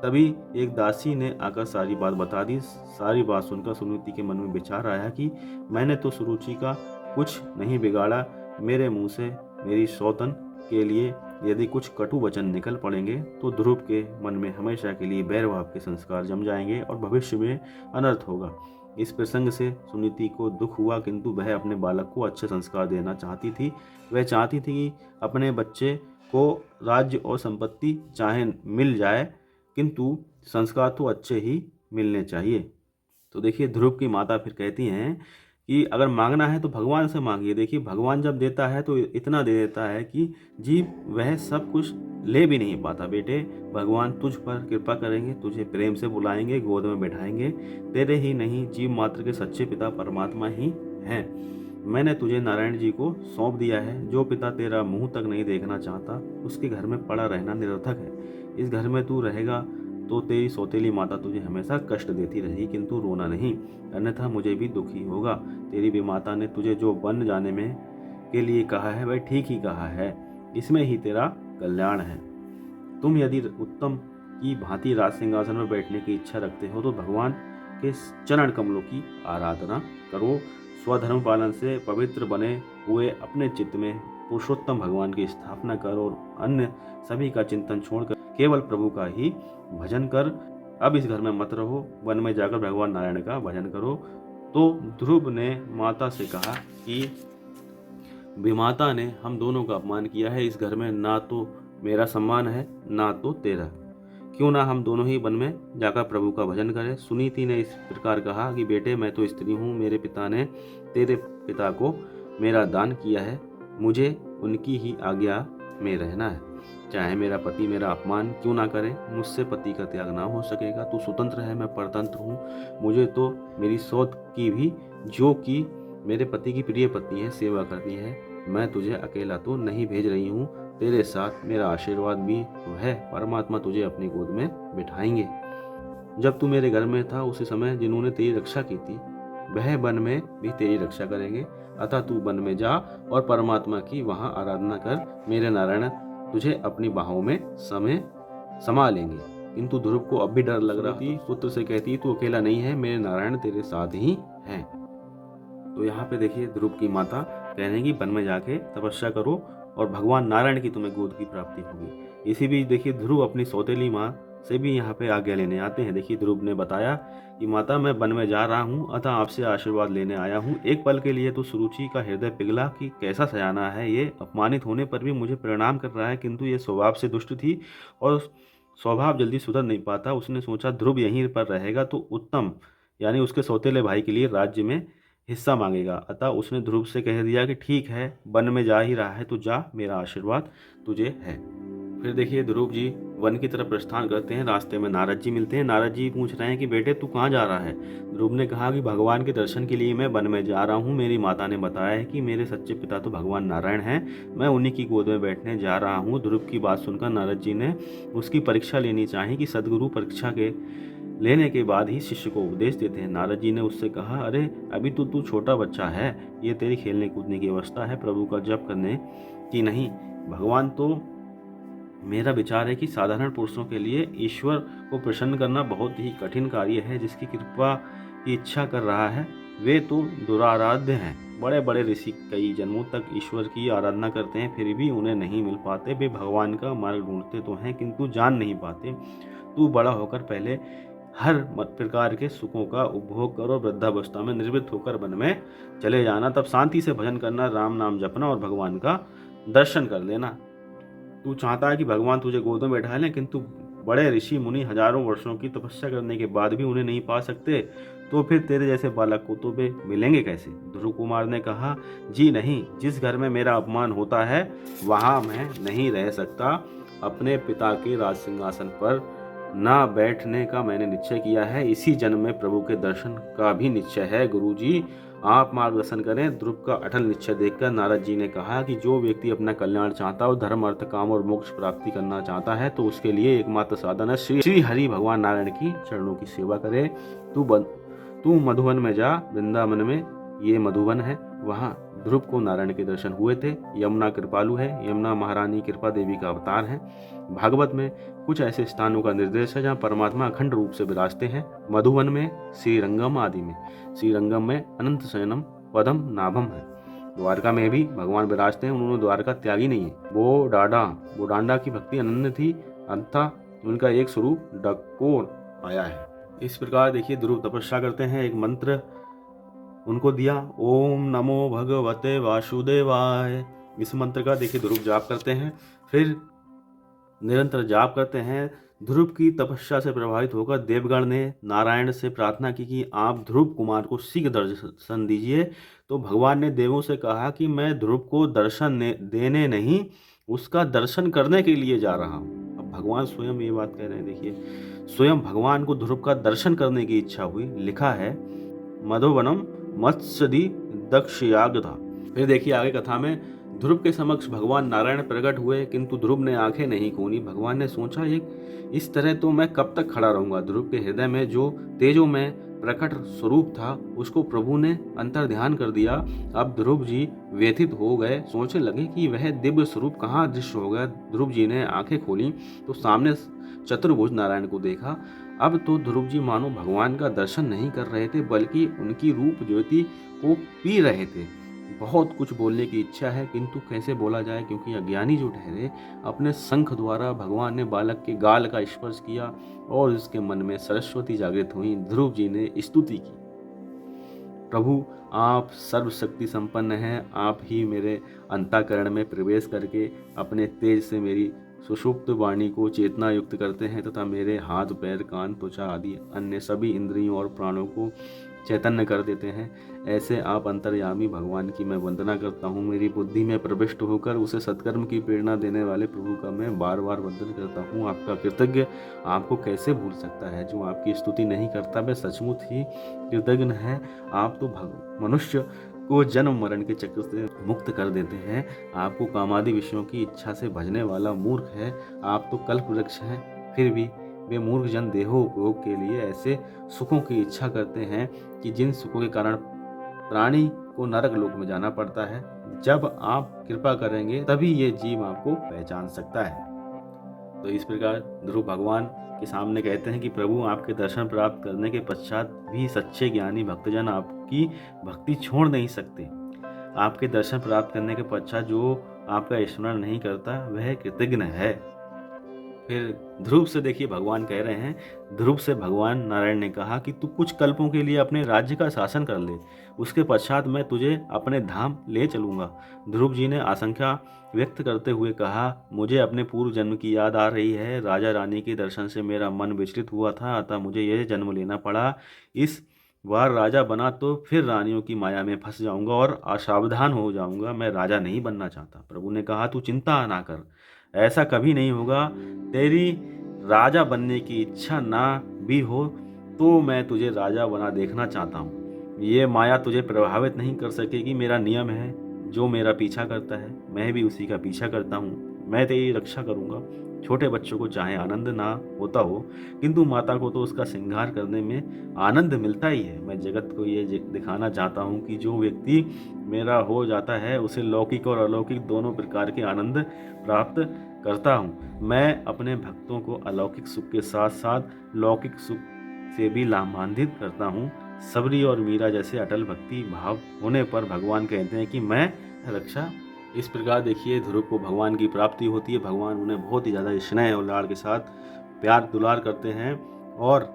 [SPEAKER 1] तभी एक दासी ने आकर सारी बात बता दी। सारी बात सुनकर सुनीति के मन में विचार आया कि मैंने तो सुरुचि का कुछ नहीं बिगाड़ा। मेरे मुंह से मेरी सौतन के लिए यदि कुछ कटु वचन निकल पड़ेंगे तो ध्रुव के मन में हमेशा के लिए बैर भाव के संस्कार जम जाएंगे और भविष्य में अनर्थ होगा। इस प्रसंग से सुनीति को दुख हुआ, किंतु वह अपने बालक को अच्छे संस्कार देना चाहती थी। वह चाहती थी कि अपने बच्चे को राज्य और संपत्ति चाहे मिल जाए, किंतु संस्कार तो अच्छे ही मिलने चाहिए। तो देखिए ध्रुव की माता फिर कहती हैं कि अगर मांगना है तो भगवान से मांगिए। देखिए भगवान जब देता है तो इतना दे देता है कि जीव वह सब कुछ ले भी नहीं पाता। बेटे, भगवान तुझ पर कृपा करेंगे, तुझे प्रेम से बुलाएंगे, गोद में बैठाएंगे। तेरे ही नहीं, जीव मात्र के सच्चे पिता परमात्मा ही हैं। मैंने तुझे नारायण जी को सौंप दिया है। जो पिता तेरा मुंह तक नहीं देखना चाहता, उसके घर में पड़ा रहना निरर्थक है। इस घर में तू रहेगा तो तेरी सौतेली माता तुझे हमेशा कष्ट देती रहेगी, किंतु रोना नहीं, अन्यथा मुझे भी दुखी होगा। तेरी भी माता ने तुझे जो बन जाने में के लिए कहा है वह ठीक ही कहा है, इसमें ही तेरा कल्याण है। तुम यदि उत्तम की भांति राज सिंहासन में बैठने की इच्छा रखते हो तो भगवान के चरण कमलों की आराधना करो। स्वधर्म पालन से पवित्र बने हुए अपने चित्त में पुरुषोत्तम भगवान की स्थापना कर और अन्य सभी का चिंतन छोड़कर केवल प्रभु का ही भजन कर। अब इस घर में मत रहो, वन में जाकर भगवान नारायण का भजन करो। तो ध्रुव ने माता से कहा कि विमाता ने हम दोनों का अपमान किया है। इस घर में ना तो मेरा सम्मान है ना तो तेरा। क्यों ना हम दोनों ही वन में जाकर प्रभु का भजन करें। सुनीति ने इस प्रकार कहा कि बेटे, मैं तो स्त्री हूँ, मेरे पिता ने तेरे पिता को मेरा दान किया है, मुझे उनकी ही आज्ञा में रहना है। चाहे मेरा पति मेरा अपमान क्यों ना करे, मुझसे पति का त्याग ना हो सकेगा। तू स्वतंत्र है, मैं परतंत्र हूँ। मुझे तो मेरी सौत की भी, जो कि मेरे पति की प्रिय पत्नी है, सेवा करती है। मैं तुझे अकेला तो नहीं भेज रही हूँ, तेरे साथ मेरा आशीर्वाद भी है। परमात्मा तुझे अपनी गोद में बिठाएंगे। जब तू मेरे घर में था उसी समय जिन्होंने तेरी रक्षा की थी, वह वन में भी तेरी रक्षा करेंगे। अतः तू वन में जा और परमात्मा की वहाँ आराधना कर। मेरे नारायण तुझे अपनी बाहों में समा लेंगे। किंतु ध्रुव को अब भी डर लग रहा थी। पुत्र से कहती, तू अकेला नहीं है, मेरे नारायण तेरे साथ ही हैं। तो यहाँ पे देखिए ध्रुव की माता कह रही कि वन में जाके तपस्या करो और भगवान नारायण की तुम्हें गोद की प्राप्ति होगी। इसी बीच देखिए ध्रुव अपनी सौतेली माँ से भी यहाँ पे आज्ञा लेने आते हैं। देखिए ध्रुव ने बताया कि माता, मैं वन में जा रहा हूँ, अतः आपसे आशीर्वाद लेने आया हूँ। एक पल के लिए तो सुरुचि का हृदय पिघला कि कैसा सयाना है ये, अपमानित होने पर भी मुझे प्रणाम कर रहा है, किंतु ये स्वभाव से दुष्ट थी और स्वभाव जल्दी सुधर नहीं पाता। उसने सोचा ध्रुव यहीं पर रहेगा तो उत्तम, यानी उसके सौतेले भाई के लिए राज्य में हिस्सा मांगेगा। अतः उसने ध्रुव से कह दिया कि ठीक है, वन में जा ही रहा है तो जा, मेरा आशीर्वाद तुझे है। फिर देखिए ध्रुव जी वन की तरफ प्रस्थान करते हैं। रास्ते में नारद जी मिलते हैं। नारद जी पूछ रहे हैं कि बेटे तू कहाँ जा रहा है। ध्रुव ने कहा कि भगवान के दर्शन के लिए मैं वन में जा रहा हूँ। मेरी माता ने बताया है कि मेरे सच्चे पिता तो भगवान नारायण हैं, मैं उन्हीं की गोद में बैठने जा रहा हूँ। ध्रुव की बात सुनकर नारद जी ने उसकी परीक्षा लेनी चाहिए कि सदगुरु परीक्षा के लेने के बाद ही शिष्य को उपदेश देते हैं। नारद जी ने उससे कहा, अरे अभी तो तू छोटा बच्चा है, ये तेरी खेलने कूदने की अवस्था है, प्रभु का जप करने की नहीं। भगवान तो मेरा विचार है कि साधारण पुरुषों के लिए ईश्वर को प्रसन्न करना बहुत ही कठिन कार्य है। जिसकी कृपा की इच्छा कर रहा है वे तो दुराराध्य हैं। बड़े बड़े ऋषि कई जन्मों तक ईश्वर की आराधना करते हैं, फिर भी उन्हें नहीं मिल पाते। वे भगवान का मार्ग ढूंढते तो हैं किंतु जान नहीं पाते। तू बड़ा होकर पहले हर प्रकार के सुखों का उपभोग करो, वृद्धावस्था में निवृत्त होकर वन में चले जाना, तब शांति से भजन करना, राम नाम जपना और भगवान का दर्शन कर लेना। तू चाहता है कि भगवान तुझे गोद में बैठा लें, किंतु बड़े ऋषि मुनि हजारों वर्षों की तपस्या करने के बाद भी उन्हें नहीं पा सकते, तो फिर तेरे जैसे बालक को तो वे मिलेंगे कैसे। ध्रुव कुमार ने कहा, जी नहीं, जिस घर में मेरा अपमान होता है वहाँ मैं नहीं रह सकता। अपने पिता के राज सिंहासन पर ना बैठने का मैंने निश्चय किया है। इसी जन्म में प्रभु के दर्शन का भी निश्चय है। गुरुजी आप मार्गदर्शन करें। ध्रुव का अटल निश्चय देखकर नारद जी ने कहा कि जो व्यक्ति अपना कल्याण चाहता हो, धर्म अर्थ काम और मोक्ष प्राप्ति करना चाहता है, तो उसके लिए एकमात्र साधन है श्री हरि भगवान नारायण की चरणों की सेवा करे। तू मधुवन में जा, वृंदावन में ये मधुवन है, वहाँ ध्रुव को नारायण के दर्शन हुए थे। यमुना कृपालु है, यमुना महारानी कृपा देवी का अवतार है। भागवत में कुछ ऐसे स्थानों का निर्देश है जहाँ परमात्मा अखंड रूप से विराजते हैं। मधुवन में, श्रीरंगम आदि में। श्रीरंगम में अनंत शयनम पदम नाभम है। द्वारका में भी भगवान विराजते हैं, उन्होंने द्वारका त्यागी नहीं है। वो डांडा की भक्ति अनन्य थी, अंततः उनका एक स्वरूप डकोर आया है। इस प्रकार देखिए ध्रुव तपस्या करते हैं, एक मंत्र उनको दिया, ओम नमो भगवते वासुदेवाय। इस मंत्र का देखिए ध्रुव जाप करते हैं, फिर निरंतर जाप करते हैं। ध्रुव की तपस्या से प्रभावित होकर देवगण ने नारायण से प्रार्थना की कि आप ध्रुव कुमार को शीघ्र दर्शन दीजिए। तो भगवान ने देवों से कहा कि मैं ध्रुव को दर्शन देने नहीं, उसका दर्शन करने के लिए जा रहा हूँ। अब भगवान स्वयं ये बात कह रहे हैं, देखिए स्वयं भगवान को ध्रुव का दर्शन करने की इच्छा हुई। लिखा है मधुवनम मत्स्यदि दक्ष याग था। फिर देखिए आगे कथा में ध्रुव के समक्ष भगवान नारायण प्रकट हुए, किंतु ध्रुव ने आंखें नहीं खोली। भगवान ने सोचा इस तरह तो मैं कब तक खड़ा रहूंगा। ध्रुव के हृदय में जो तेजो में प्रकट स्वरूप था उसको प्रभु ने अंतर ध्यान कर दिया। अब ध्रुव जी व्यथित हो गए, सोचने लगे कि वह दिव्य स्वरूप कहाँ दृश्य हो गया। ध्रुव जी ने आंखें खोली तो सामने चतुर्भुज नारायण को देखा। अब तो ध्रुव जी मानो भगवान का दर्शन नहीं कर रहे थे, बल्कि उनकी रूप ज्योति को पी रहे थे। बहुत कुछ बोलने की इच्छा है, किंतु कैसे बोला जाए, क्योंकि अज्ञानी जो ठहरे। अपने शंख द्वारा भगवान ने बालक के गाल का स्पर्श किया और उसके मन में सरस्वती जागृत हुई। ध्रुव जी ने स्तुति की, प्रभु आप सर्वशक्ति संपन्न हैं, आप ही मेरे अंतःकरण में प्रवेश करके अपने तेज से मेरी सुषुप्त वाणी को चेतना युक्त करते हैं तथा मेरे हाथ पैर कान त्वचा आदि अन्य सभी इंद्रियों और प्राणों को चैतन्य कर देते हैं। ऐसे आप अंतर्यामी भगवान की मैं वंदना करता हूँ। मेरी बुद्धि में प्रविष्ट होकर उसे सत्कर्म की प्रेरणा देने वाले प्रभु का मैं बार बार वंदन करता हूँ। आपका कृतज्ञ आपको कैसे भूल सकता है। जो आपकी स्तुति नहीं करता वह सचमुच ही कृतज्ञ है। आप तो मनुष्य को जन्म मरण के चक्र से मुक्त कर देते हैं। आपको कामादि विषयों की इच्छा से भजने वाला मूर्ख है। आप तो कल्प वृक्ष हैं, फिर भी वे मूर्ख जन देहोपयोग के लिए ऐसे सुखों की इच्छा करते हैं कि जिन सुखों के कारण प्राणी को नरक लोक में जाना पड़ता है। जब आप कृपा करेंगे तभी ये जीव आपको पहचान सकता है। तो इस प्रकार ध्रुव भगवान के सामने कहते हैं कि प्रभु आपके दर्शन प्राप्त करने के पश्चात भी सच्चे ज्ञानी भक्तजन आपकी भक्ति छोड़ नहीं सकते। आपके दर्शन प्राप्त करने के पश्चात जो आपका स्मरण नहीं करता वह कृतज्ञ है। फिर ध्रुव से देखिए भगवान कह रहे हैं, ध्रुव से भगवान नारायण ने कहा कि तू कुछ कल्पों के लिए अपने राज्य का शासन कर ले, उसके पश्चात मैं तुझे अपने धाम ले चलूंगा। ध्रुव जी ने आशंका व्यक्त करते हुए कहा, मुझे अपने पूर्व जन्म की याद आ रही है। राजा रानी के दर्शन से मेरा मन विचलित हुआ था, अतः मुझे यह जन्म लेना पड़ा। इस बार राजा बना तो फिर रानियों की माया में फंस जाऊंगा और असावधान हो जाऊंगा। मैं राजा नहीं बनना चाहता। प्रभु ने कहा, तू चिंता ना कर, ऐसा कभी नहीं होगा। तेरी राजा बनने की इच्छा ना भी हो तो मैं तुझे राजा बना देखना चाहता हूँ। ये माया तुझे प्रभावित नहीं कर सकेगी। मेरा नियम है, जो मेरा पीछा करता है मैं भी उसी का पीछा करता हूँ। मैं तेरी रक्षा करूँगा। छोटे बच्चों को चाहे आनंद ना होता हो, किंतु माता को तो उसका श्रृंगार करने में आनंद मिलता ही है। मैं जगत को ये दिखाना चाहता हूँ कि जो व्यक्ति मेरा हो जाता है उसे लौकिक और अलौकिक दोनों प्रकार के आनंद प्राप्त करता हूँ। मैं अपने भक्तों को अलौकिक सुख के साथ साथ लौकिक सुख से भी लाभान्वित करता हूँ। सबरी और मीरा जैसे अटल भक्ति भाव होने पर भगवान कहते हैं कि मैं रक्षा। इस प्रकार देखिए ध्रुव को भगवान की प्राप्ति होती है। भगवान उन्हें बहुत ही ज़्यादा स्नेह और लाड़ के साथ प्यार दुलार करते हैं। और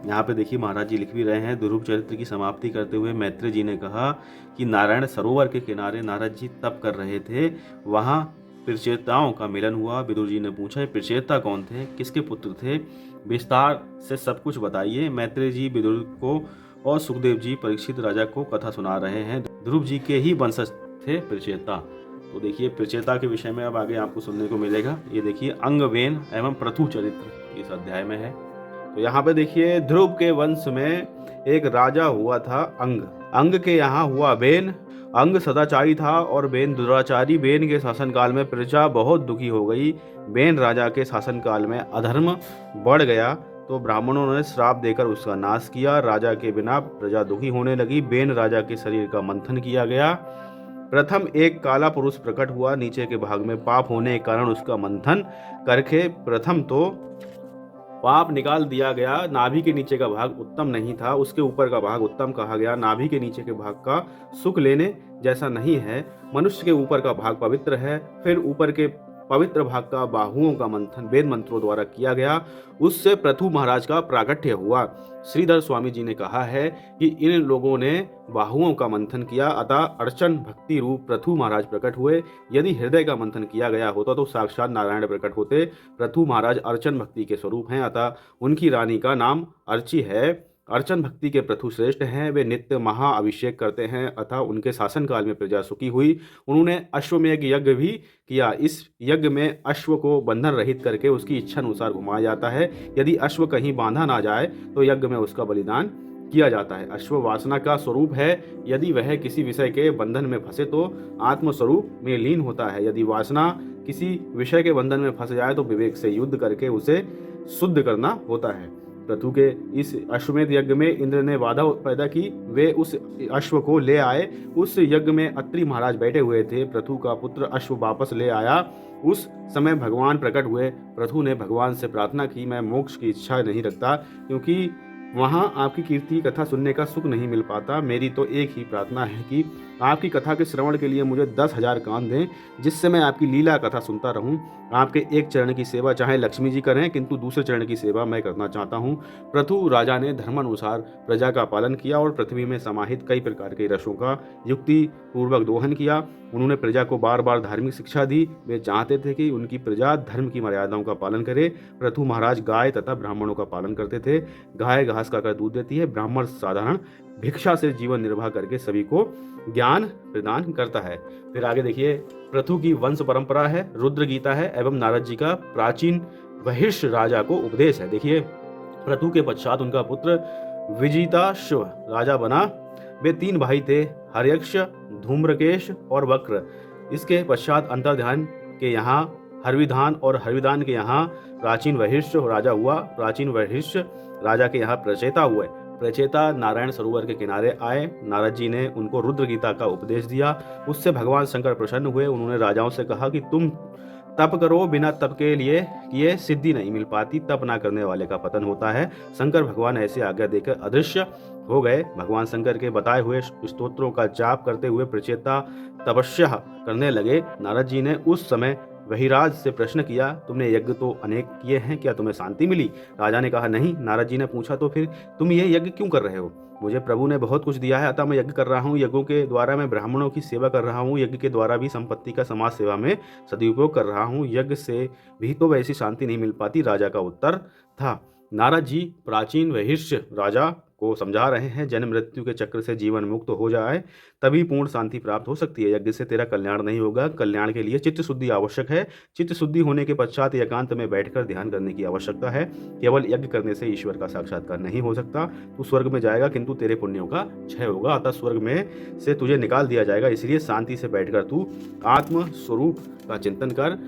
[SPEAKER 1] यहाँ पे देखिए महाराज जी लिख भी रहे हैं, ध्रुव चरित्र की समाप्ति करते हुए मैत्रेय जी ने कहा कि नारायण सरोवर के किनारे नारद जी तप कर रहे थे, वहाँ प्रचेताओं का मिलन हुआ। विदुर जी ने पूछा, प्रचेता कौन थे, किसके पुत्र थे, विस्तार से सब कुछ बताइए। मैत्रेय जी विदुर को और सुखदेव जी परीक्षित राजा को कथा सुना रहे हैं। ध्रुव जी के ही वंशज थे प्रचेता। तो देखिए प्रचेता के विषय में अब आगे आपको सुनने को मिलेगा। ये देखिए अंगवेन एवं प्रथु चरित्र इस अध्याय में है। तो यहाँ पे देखिए ध्रुव के वंश में एक राजा हुआ था अंग के यहाँ हुआ वेन। अंग सदाचारी था और वेन दुराचारी। वेन के शासनकाल में प्रजा बहुत दुखी हो गई। वेन राजा के शासनकाल में अधर्म बढ़ गया तो ब्राह्मणों ने श्राप देकर उसका नाश किया। राजा के बिना प्रजा दुखी होने लगी। वेन राजा के शरीर का मंथन किया गया। प्रथम एक काला पुरुष प्रकट हुआ। नीचे के भाग में पाप होने के कारण उसका मंथन करके प्रथम तो पाप निकाल दिया गया। नाभि के नीचे का भाग उत्तम नहीं था, उसके ऊपर का भाग उत्तम कहा गया। नाभि के नीचे के भाग का सुख लेने जैसा नहीं है। मनुष्य के ऊपर का भाग पवित्र है। फिर ऊपर के पवित्र भाग का बाहुओं का मंथन वेद मंत्रों द्वारा किया गया, उससे पृथु महाराज का प्राकट्य हुआ। श्रीधर स्वामी जी ने कहा है कि इन लोगों ने बाहुओं का मंथन किया, अतः अर्चन भक्ति रूप पृथु महाराज प्रकट हुए। यदि हृदय का मंथन किया गया होता तो साक्षात नारायण प्रकट होते। पृथु महाराज अर्चन भक्ति के स्वरूप हैं, अतः उनकी रानी का नाम अर्ची है। अर्चन भक्ति के पृथु श्रेष्ठ हैं। वे नित्य महा अभिषेक करते हैं, अतः उनके शासन काल में प्रजा सुखी हुई। उन्होंने अश्वमेध यज्ञ भी किया। इस यज्ञ में अश्व को बंधन रहित करके उसकी इच्छा अनुसार घुमाया जाता है। यदि अश्व कहीं बांधा ना जाए तो यज्ञ में उसका बलिदान किया जाता है। अश्व वासना का स्वरूप है। यदि वह किसी विषय के बंधन में फंसे तो आत्म स्वरूप में लीन होता है। यदि वासना किसी विषय के बंधन में फंस जाए तो विवेक से युद्ध करके उसे शुद्ध करना होता है। पृथु के इस अश्वमेध यज्ञ में इंद्र ने बाधा पैदा की। वे उस अश्व को ले आए। उस यज्ञ में अत्रि महाराज बैठे हुए थे। पृथु का पुत्र अश्व वापस ले आया। उस समय भगवान प्रकट हुए। पृथु ने भगवान से प्रार्थना की, मैं मोक्ष की इच्छा नहीं रखता, क्योंकि वहाँ आपकी कीर्ति कथा सुनने का सुख नहीं मिल पाता। मेरी तो एक ही प्रार्थना है कि आपकी कथा के श्रवण के लिए मुझे 10,000 कान दें, जिससे मैं आपकी लीला कथा सुनता रहूं। आपके एक चरण की सेवा चाहे लक्ष्मी जी करें, किंतु दूसरे चरण की सेवा मैं करना चाहता हूं। पृथु राजा ने धर्मानुसार प्रजा का पालन किया और पृथ्वी में समाहित कई प्रकार के रसों का युक्ति पूर्वक दोहन किया। उन्होंने प्रजा को बार बार धार्मिक शिक्षा दी। वे चाहते थे कि उनकी प्रजा धर्म की मर्यादाओं का पालन करे। पृथु महाराज गाय तथा ब्राह्मणों का पालन करते थे। गाय घास खाकर दूध देती है। ब्राह्मण साधारण भिक्षा से जीवन निर्वाह करके सभी को ज्ञान प्रदान करता है। फिर आगे देखिए, पृथु की वंश परंपरा है, रुद्र गीता है एवं नारद जी का प्राचीन वहिष्ठ राजा को उपदेश है। देखिए, पृथु के पश्चात उनका पुत्र विजिताश्व राजा बना। वे 3 भाई थे, हर्यक्ष, धूम्रकेश और वक्र। इसके पश्चात अंतर्ध्यान के यहाँ हरविधान और हरविधान के यहाँ प्राचीन वहिष्ठ राजा हुआ। प्राचीन वहिष्ठ राजा के यहाँ प्रचेता हुए। प्रचेता नारायण सरोवर के किनारे आए। नारद जी ने उनको रुद्र गीता का उपदेश दिया। उससे भगवान शंकर प्रसन्न हुए। उन्होंने राजाओं से कहा कि तुम तप करो, बिना तप के लिए किए सिद्धि नहीं मिल पाती। तप ना करने वाले का पतन होता है। शंकर भगवान ऐसे आज्ञा देकर अदृश्य हो गए। भगवान शंकर के बताए हुए स्तोत्रों का जाप करते हुए प्रचेता तपस्या करने लगे। नारद जी ने उस समय वहीराज से प्रश्न किया, तुमने यज्ञ तो अनेक किए हैं, क्या तुम्हें शांति मिली? राजा ने कहा नहीं। नारद जी ने पूछा, तो फिर तुम ये यज्ञ क्यों कर रहे हो? मुझे प्रभु ने बहुत कुछ दिया है, अतः मैं यज्ञ कर रहा हूँ। यज्ञों के द्वारा मैं ब्राह्मणों की सेवा कर रहा हूँ। यज्ञ के द्वारा भी संपत्ति का समाज सेवा में सदुपयोग कर रहा हूँ। यज्ञ से भी तो वैसी शांति नहीं मिल पाती, राजा का उत्तर था। नारद जी प्राचीन वहिष्ठ राजा को समझा रहे हैं, जन्म मृत्यु के चक्र से जीवन मुक्त हो जाए तभी पूर्ण शांति प्राप्त हो सकती है। यज्ञ से तेरा कल्याण नहीं होगा। कल्याण के लिए चित्त शुद्धि आवश्यक है। चित्त शुद्धि होने के पश्चात एकांत में बैठकर ध्यान करने की आवश्यकता है। केवल यज्ञ करने से ईश्वर का साक्षात्कार नहीं हो सकता। तू स्वर्ग में जाएगा किंतु तेरे पुण्यों का क्षय होगा, अतः स्वर्ग में से तुझे निकाल दिया जाएगा। इसलिए शांति से बैठकर तू आत्म स्वरूप का चिंतन कर।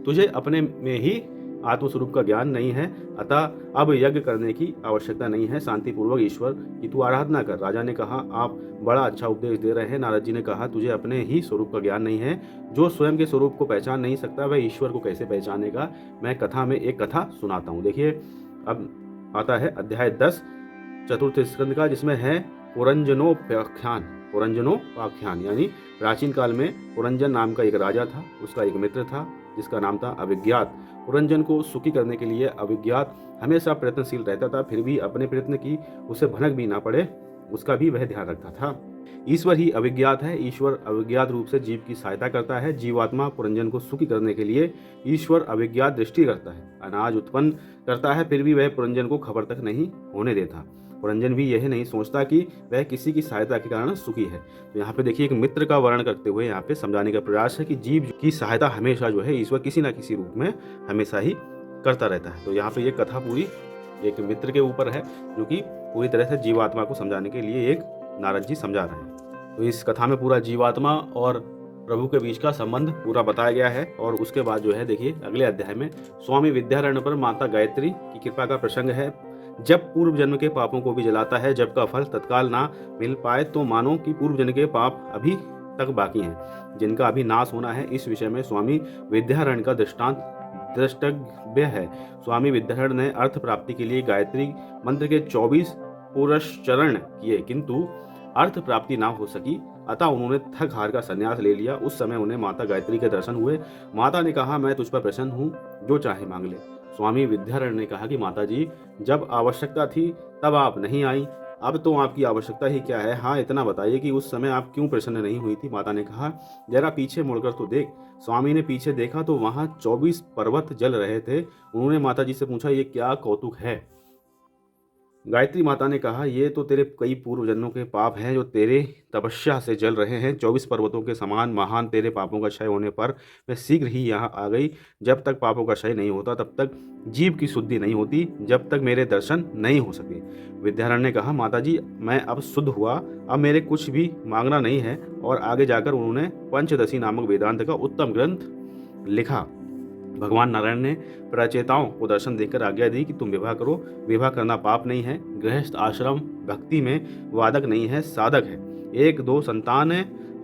[SPEAKER 1] तुझे अपने में ही आत्मस्वरूप का ज्ञान नहीं है, अतः अब यज्ञ करने की आवश्यकता नहीं है। शांतिपूर्वक ईश्वर की तू आराधना कर। राजा ने कहा, आप बड़ा अच्छा उपदेश दे रहे हैं। नारद जी ने कहा, तुझे अपने ही स्वरूप का ज्ञान नहीं है। जो स्वयं के स्वरूप को पहचान नहीं सकता वह ईश्वर को कैसे पहचानेगा? मैं कथा में एक कथा सुनाता हूँ। देखिए, अब आता है अध्याय 10 चतुर्थ स्कंद का, जिसमें है पुरंजनोपाख्यान। पुरंजनोपाख्यान यानी प्राचीन काल में पुरंजन नाम का एक राजा था। उसका एक मित्र था जिसका नाम था अविज्ञात। पुरंजन को सुखी करने के लिए अविज्ञात हमेशा प्रयत्नशील रहता था। फिर भी अपने प्रयत्न की उसे भनक भी ना पड़े, उसका भी वह ध्यान रखता था। ईश्वर ही अविज्ञात है। ईश्वर अविज्ञात रूप से जीव की सहायता करता है। जीवात्मा पुरंजन को सुखी करने के लिए ईश्वर अविज्ञात दृष्टि करता है, अनाज उत्पन्न करता है, फिर भी वह पुरंजन को खबर तक नहीं होने देता। पुरंजन भी यह नहीं सोचता कि वह किसी की सहायता के कारण सुखी है। तो यहाँ पे देखिए, एक मित्र का वर्णन करते हुए यहाँ पे समझाने का प्रयास है कि जीव की सहायता हमेशा जो है ईश्वर किसी न किसी रूप में हमेशा ही करता रहता है। तो यहाँ पे ये कथा पूरी एक मित्र के ऊपर है, जो कि पूरी तरह से जीवात्मा को समझाने के लिए एक नारद जी समझा रहे हैं। तो इस कथा में पूरा जीवात्मा और प्रभु के बीच का संबंध पूरा बताया गया है। और उसके बाद जो है देखिए, अगले अध्याय में स्वामी विद्यारण्य पर माता गायत्री की कृपा का प्रसंग है। जब पूर्व जन्म के पापों को भी जलाता है, जब का फल तत्काल ना मिल पाए तो मानो कि पूर्व जन्म के पाप अभी तक बाकी हैं, जिनका अभी नाश होना है। इस विषय में स्वामी विद्यारण्य का दृष्टांत द्रष्टव्य है। स्वामी विद्याधर ने अर्थ प्राप्ति के लिए गायत्री मंत्र के 24 पुरस्चरण किए, किंतु अर्थ प्राप्ति ना हो सकी, अतः उन्होंने थक हार का संन्यास ले लिया। उस समय उन्हें माता गायत्री के दर्शन हुए। माता ने कहा, मैं तुझ पर प्रसन्न हूँ, जो चाहे मांग ले। स्वामी विद्याधर ने कहा कि माता जी, जब आवश्यकता थी तब आप नहीं आई, अब तो आपकी आवश्यकता ही क्या है? हाँ, इतना बताइए कि उस समय आप क्यों प्रसन्न नहीं हुई थी? माता ने कहा, जरा पीछे मुड़कर तो देख। स्वामी ने पीछे देखा तो वहां 24 पर्वत जल रहे थे। उन्होंने माता जी से पूछा, ये क्या कौतुक है? गायत्री माता ने कहा, ये तो तेरे कई पूर्व जन्मों के पाप हैं जो तेरे तपस्या से जल रहे हैं। 24 पर्वतों के समान महान तेरे पापों का क्षय होने पर मैं शीघ्र ही यहाँ आ गई। जब तक पापों का क्षय नहीं होता तब तक जीव की शुद्धि नहीं होती, जब तक मेरे दर्शन नहीं हो सके। विद्याधर ने कहा, माता जी, मैं अब शुद्ध हुआ, अब मेरे कुछ भी मांगना नहीं है। और आगे जाकर उन्होंने पंचदशी नामक वेदांत का उत्तम ग्रंथ लिखा। भगवान नारायण ने प्रचेताओं को दर्शन देकर आज्ञा दी कि तुम विवाह करो। विवाह करना पाप नहीं है। गृहस्थ आश्रम भक्ति में वादक नहीं है, साधक है। 1-2 संतान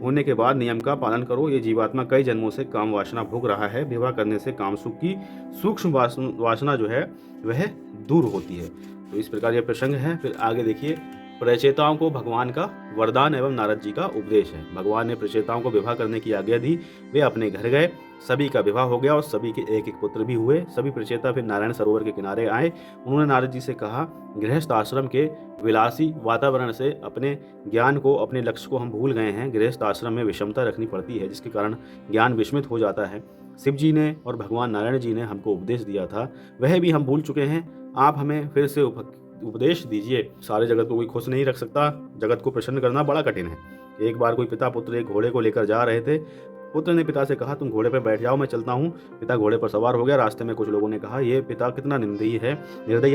[SPEAKER 1] होने के बाद नियम का पालन करो। ये जीवात्मा कई जन्मों से काम वासना भोग रहा है। विवाह करने से काम सुख की सूक्ष्म वासना जो है वह दूर होती है। तो इस प्रकार यह प्रसंग है। फिर आगे देखिए, प्रचेताओं को भगवान का वरदान एवं नारद जी का उपदेश है। भगवान ने प्रचेताओं को विवाह करने की आज्ञा दी। वे अपने घर गए, सभी का विवाह हो गया और सभी के एक एक पुत्र भी हुए। सभी प्रचेता फिर नारायण सरोवर के किनारे आए। उन्होंने नारद जी से कहा, गृहस्थ आश्रम के विलासी वातावरण से अपने ज्ञान को, अपने लक्ष्य को हम भूल गए हैं। गृहस्थ आश्रम में विषमता रखनी पड़ती है, जिसके कारण ज्ञान विस्मित हो जाता है। शिव जी ने और भगवान नारायण जी ने हमको उपदेश दिया था, वह भी हम भूल चुके हैं। आप हमें फिर से उपदेश दीजिए। सारे जगत को कोई खुश नहीं रख सकता, जगत को प्रसन्न करना बड़ा कठिन है। एक बार कोई पिता पुत्र एक घोड़े को लेकर जा रहे थे। पुत्र ने पिता से कहा, तुम घोड़े पर बैठ जाओ, मैं चलता हूँ। पिता घोड़े पर सवार हो गया। रास्ते में कुछ लोगों ने कहा, ये पिता कितना निर्दयी है,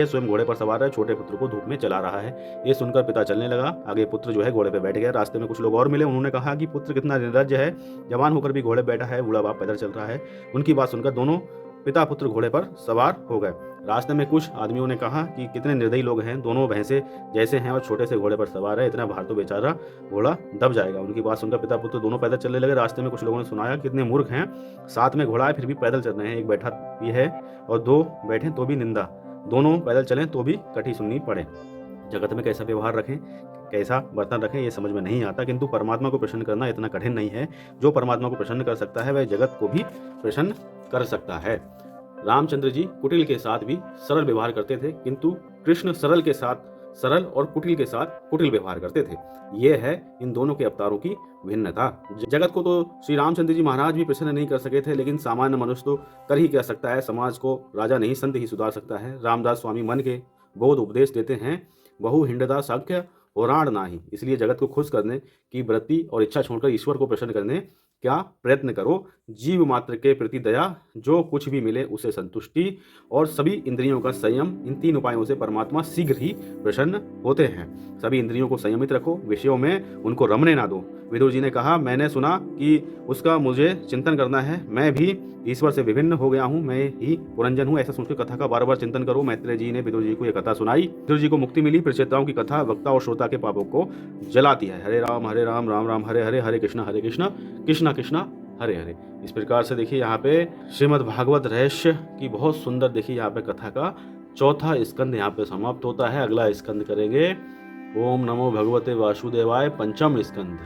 [SPEAKER 1] स्वयं घोड़े पर सवार है, छोटे पुत्र को धूप में चला रहा है। ये सुनकर पिता चलने लगा। आगे पुत्र जो है घोड़े पर बैठ गया। रास्ते में कुछ लोग और मिले। उन्होंने कहा कि पुत्र कितना निर्लज्ज है, जवान होकर भी घोड़े बैठा है, बूढ़ा बाप पैदल चल रहा है। उनकी बात सुनकर दोनों पिता पुत्र घोड़े पर सवार हो गए। रास्ते में कुछ आदमियों ने कहा कि कितने निर्दयी लोग हैं, दोनों भैंसे जैसे हैं और छोटे से घोड़े पर सवार है, इतना भार तो बेचारा घोड़ा दब जाएगा। उनकी बात सुनकर पिता पुत्र दोनों पैदल चलने लगे। रास्ते में कुछ लोगों ने सुनाया, कितने मूर्ख हैं, साथ में घोड़ा है फिर भी पैदल चल रहे हैं, एक बैठा भी है और 2 बैठे तो भी निंदा, दोनों पैदल चलें तो भी कठी सुननी पड़े। जगत में कैसा व्यवहार रखें, कैसा बर्तन रखें, ये समझ में नहीं आता, किंतु परमात्मा को प्रसन्न करना इतना कठिन नहीं है। जो परमात्मा को प्रसन्न कर सकता है वह जगत को भी प्रसन्न कर सकता है। रामचंद्र जी कुटिल के साथ भी सरल व्यवहार करते थे, किंतु कृष्ण सरल के साथ सरल और कुटिल के साथ कुटिल व्यवहार करते थे। यह है इन दोनों के अवतारों की भिन्नता। जगत को तो श्री रामचंद्र जी महाराज भी प्रसन्न नहीं कर सके थे, लेकिन सामान्य मनुष्य तो कर ही क्या सकता है। समाज को राजा नहीं संत ही सुधार सकता है। रामदास स्वामी मन के बोध उपदेश देते हैं, बहु हिंडता साख्य होराण नाही। इसलिए जगत को खुश करने की वृत्ति और इच्छा छोड़कर ईश्वर को प्रसन्न करने क्या प्रयत्न करो। जीव मात्र के प्रति दया, जो कुछ भी मिले उसे संतुष्टि और सभी इंद्रियों का संयम, इन 3 उपायों से परमात्मा शीघ्र ही प्रसन्न होते हैं। सभी इंद्रियों को संयमित रखो, विषयों में उनको रमने ना दो। विदुर जी ने कहा, मैंने सुना कि उसका मुझे चिंतन करना है, मैं भी ईश्वर से विभिन्न हो गया हूँ, मैं ही पुरंजन हूँ। ऐसा सोचकर कथा का बार बार चिंतन करो। मैत्रेय जी ने विदुर जी को यह कथा सुनाई। विदुर जी को मुक्ति मिली। प्रचेताओं की कथा वक्ता और श्रोता के पापों को जलाती है। हरे राम राम राम हरे हरे, हरे कृष्ण कृष्ण कृष्ण हरे हरे। इस प्रकार से देखिए यहाँ पे श्रीमद् भागवत रहस्य की बहुत सुंदर देखिए यहाँ पे कथा का 4था स्कंद यहाँ पे समाप्त होता है। अगला स्कंद करेंगे ओम नमो भगवते वासुदेवाय, 5वां स्कंद।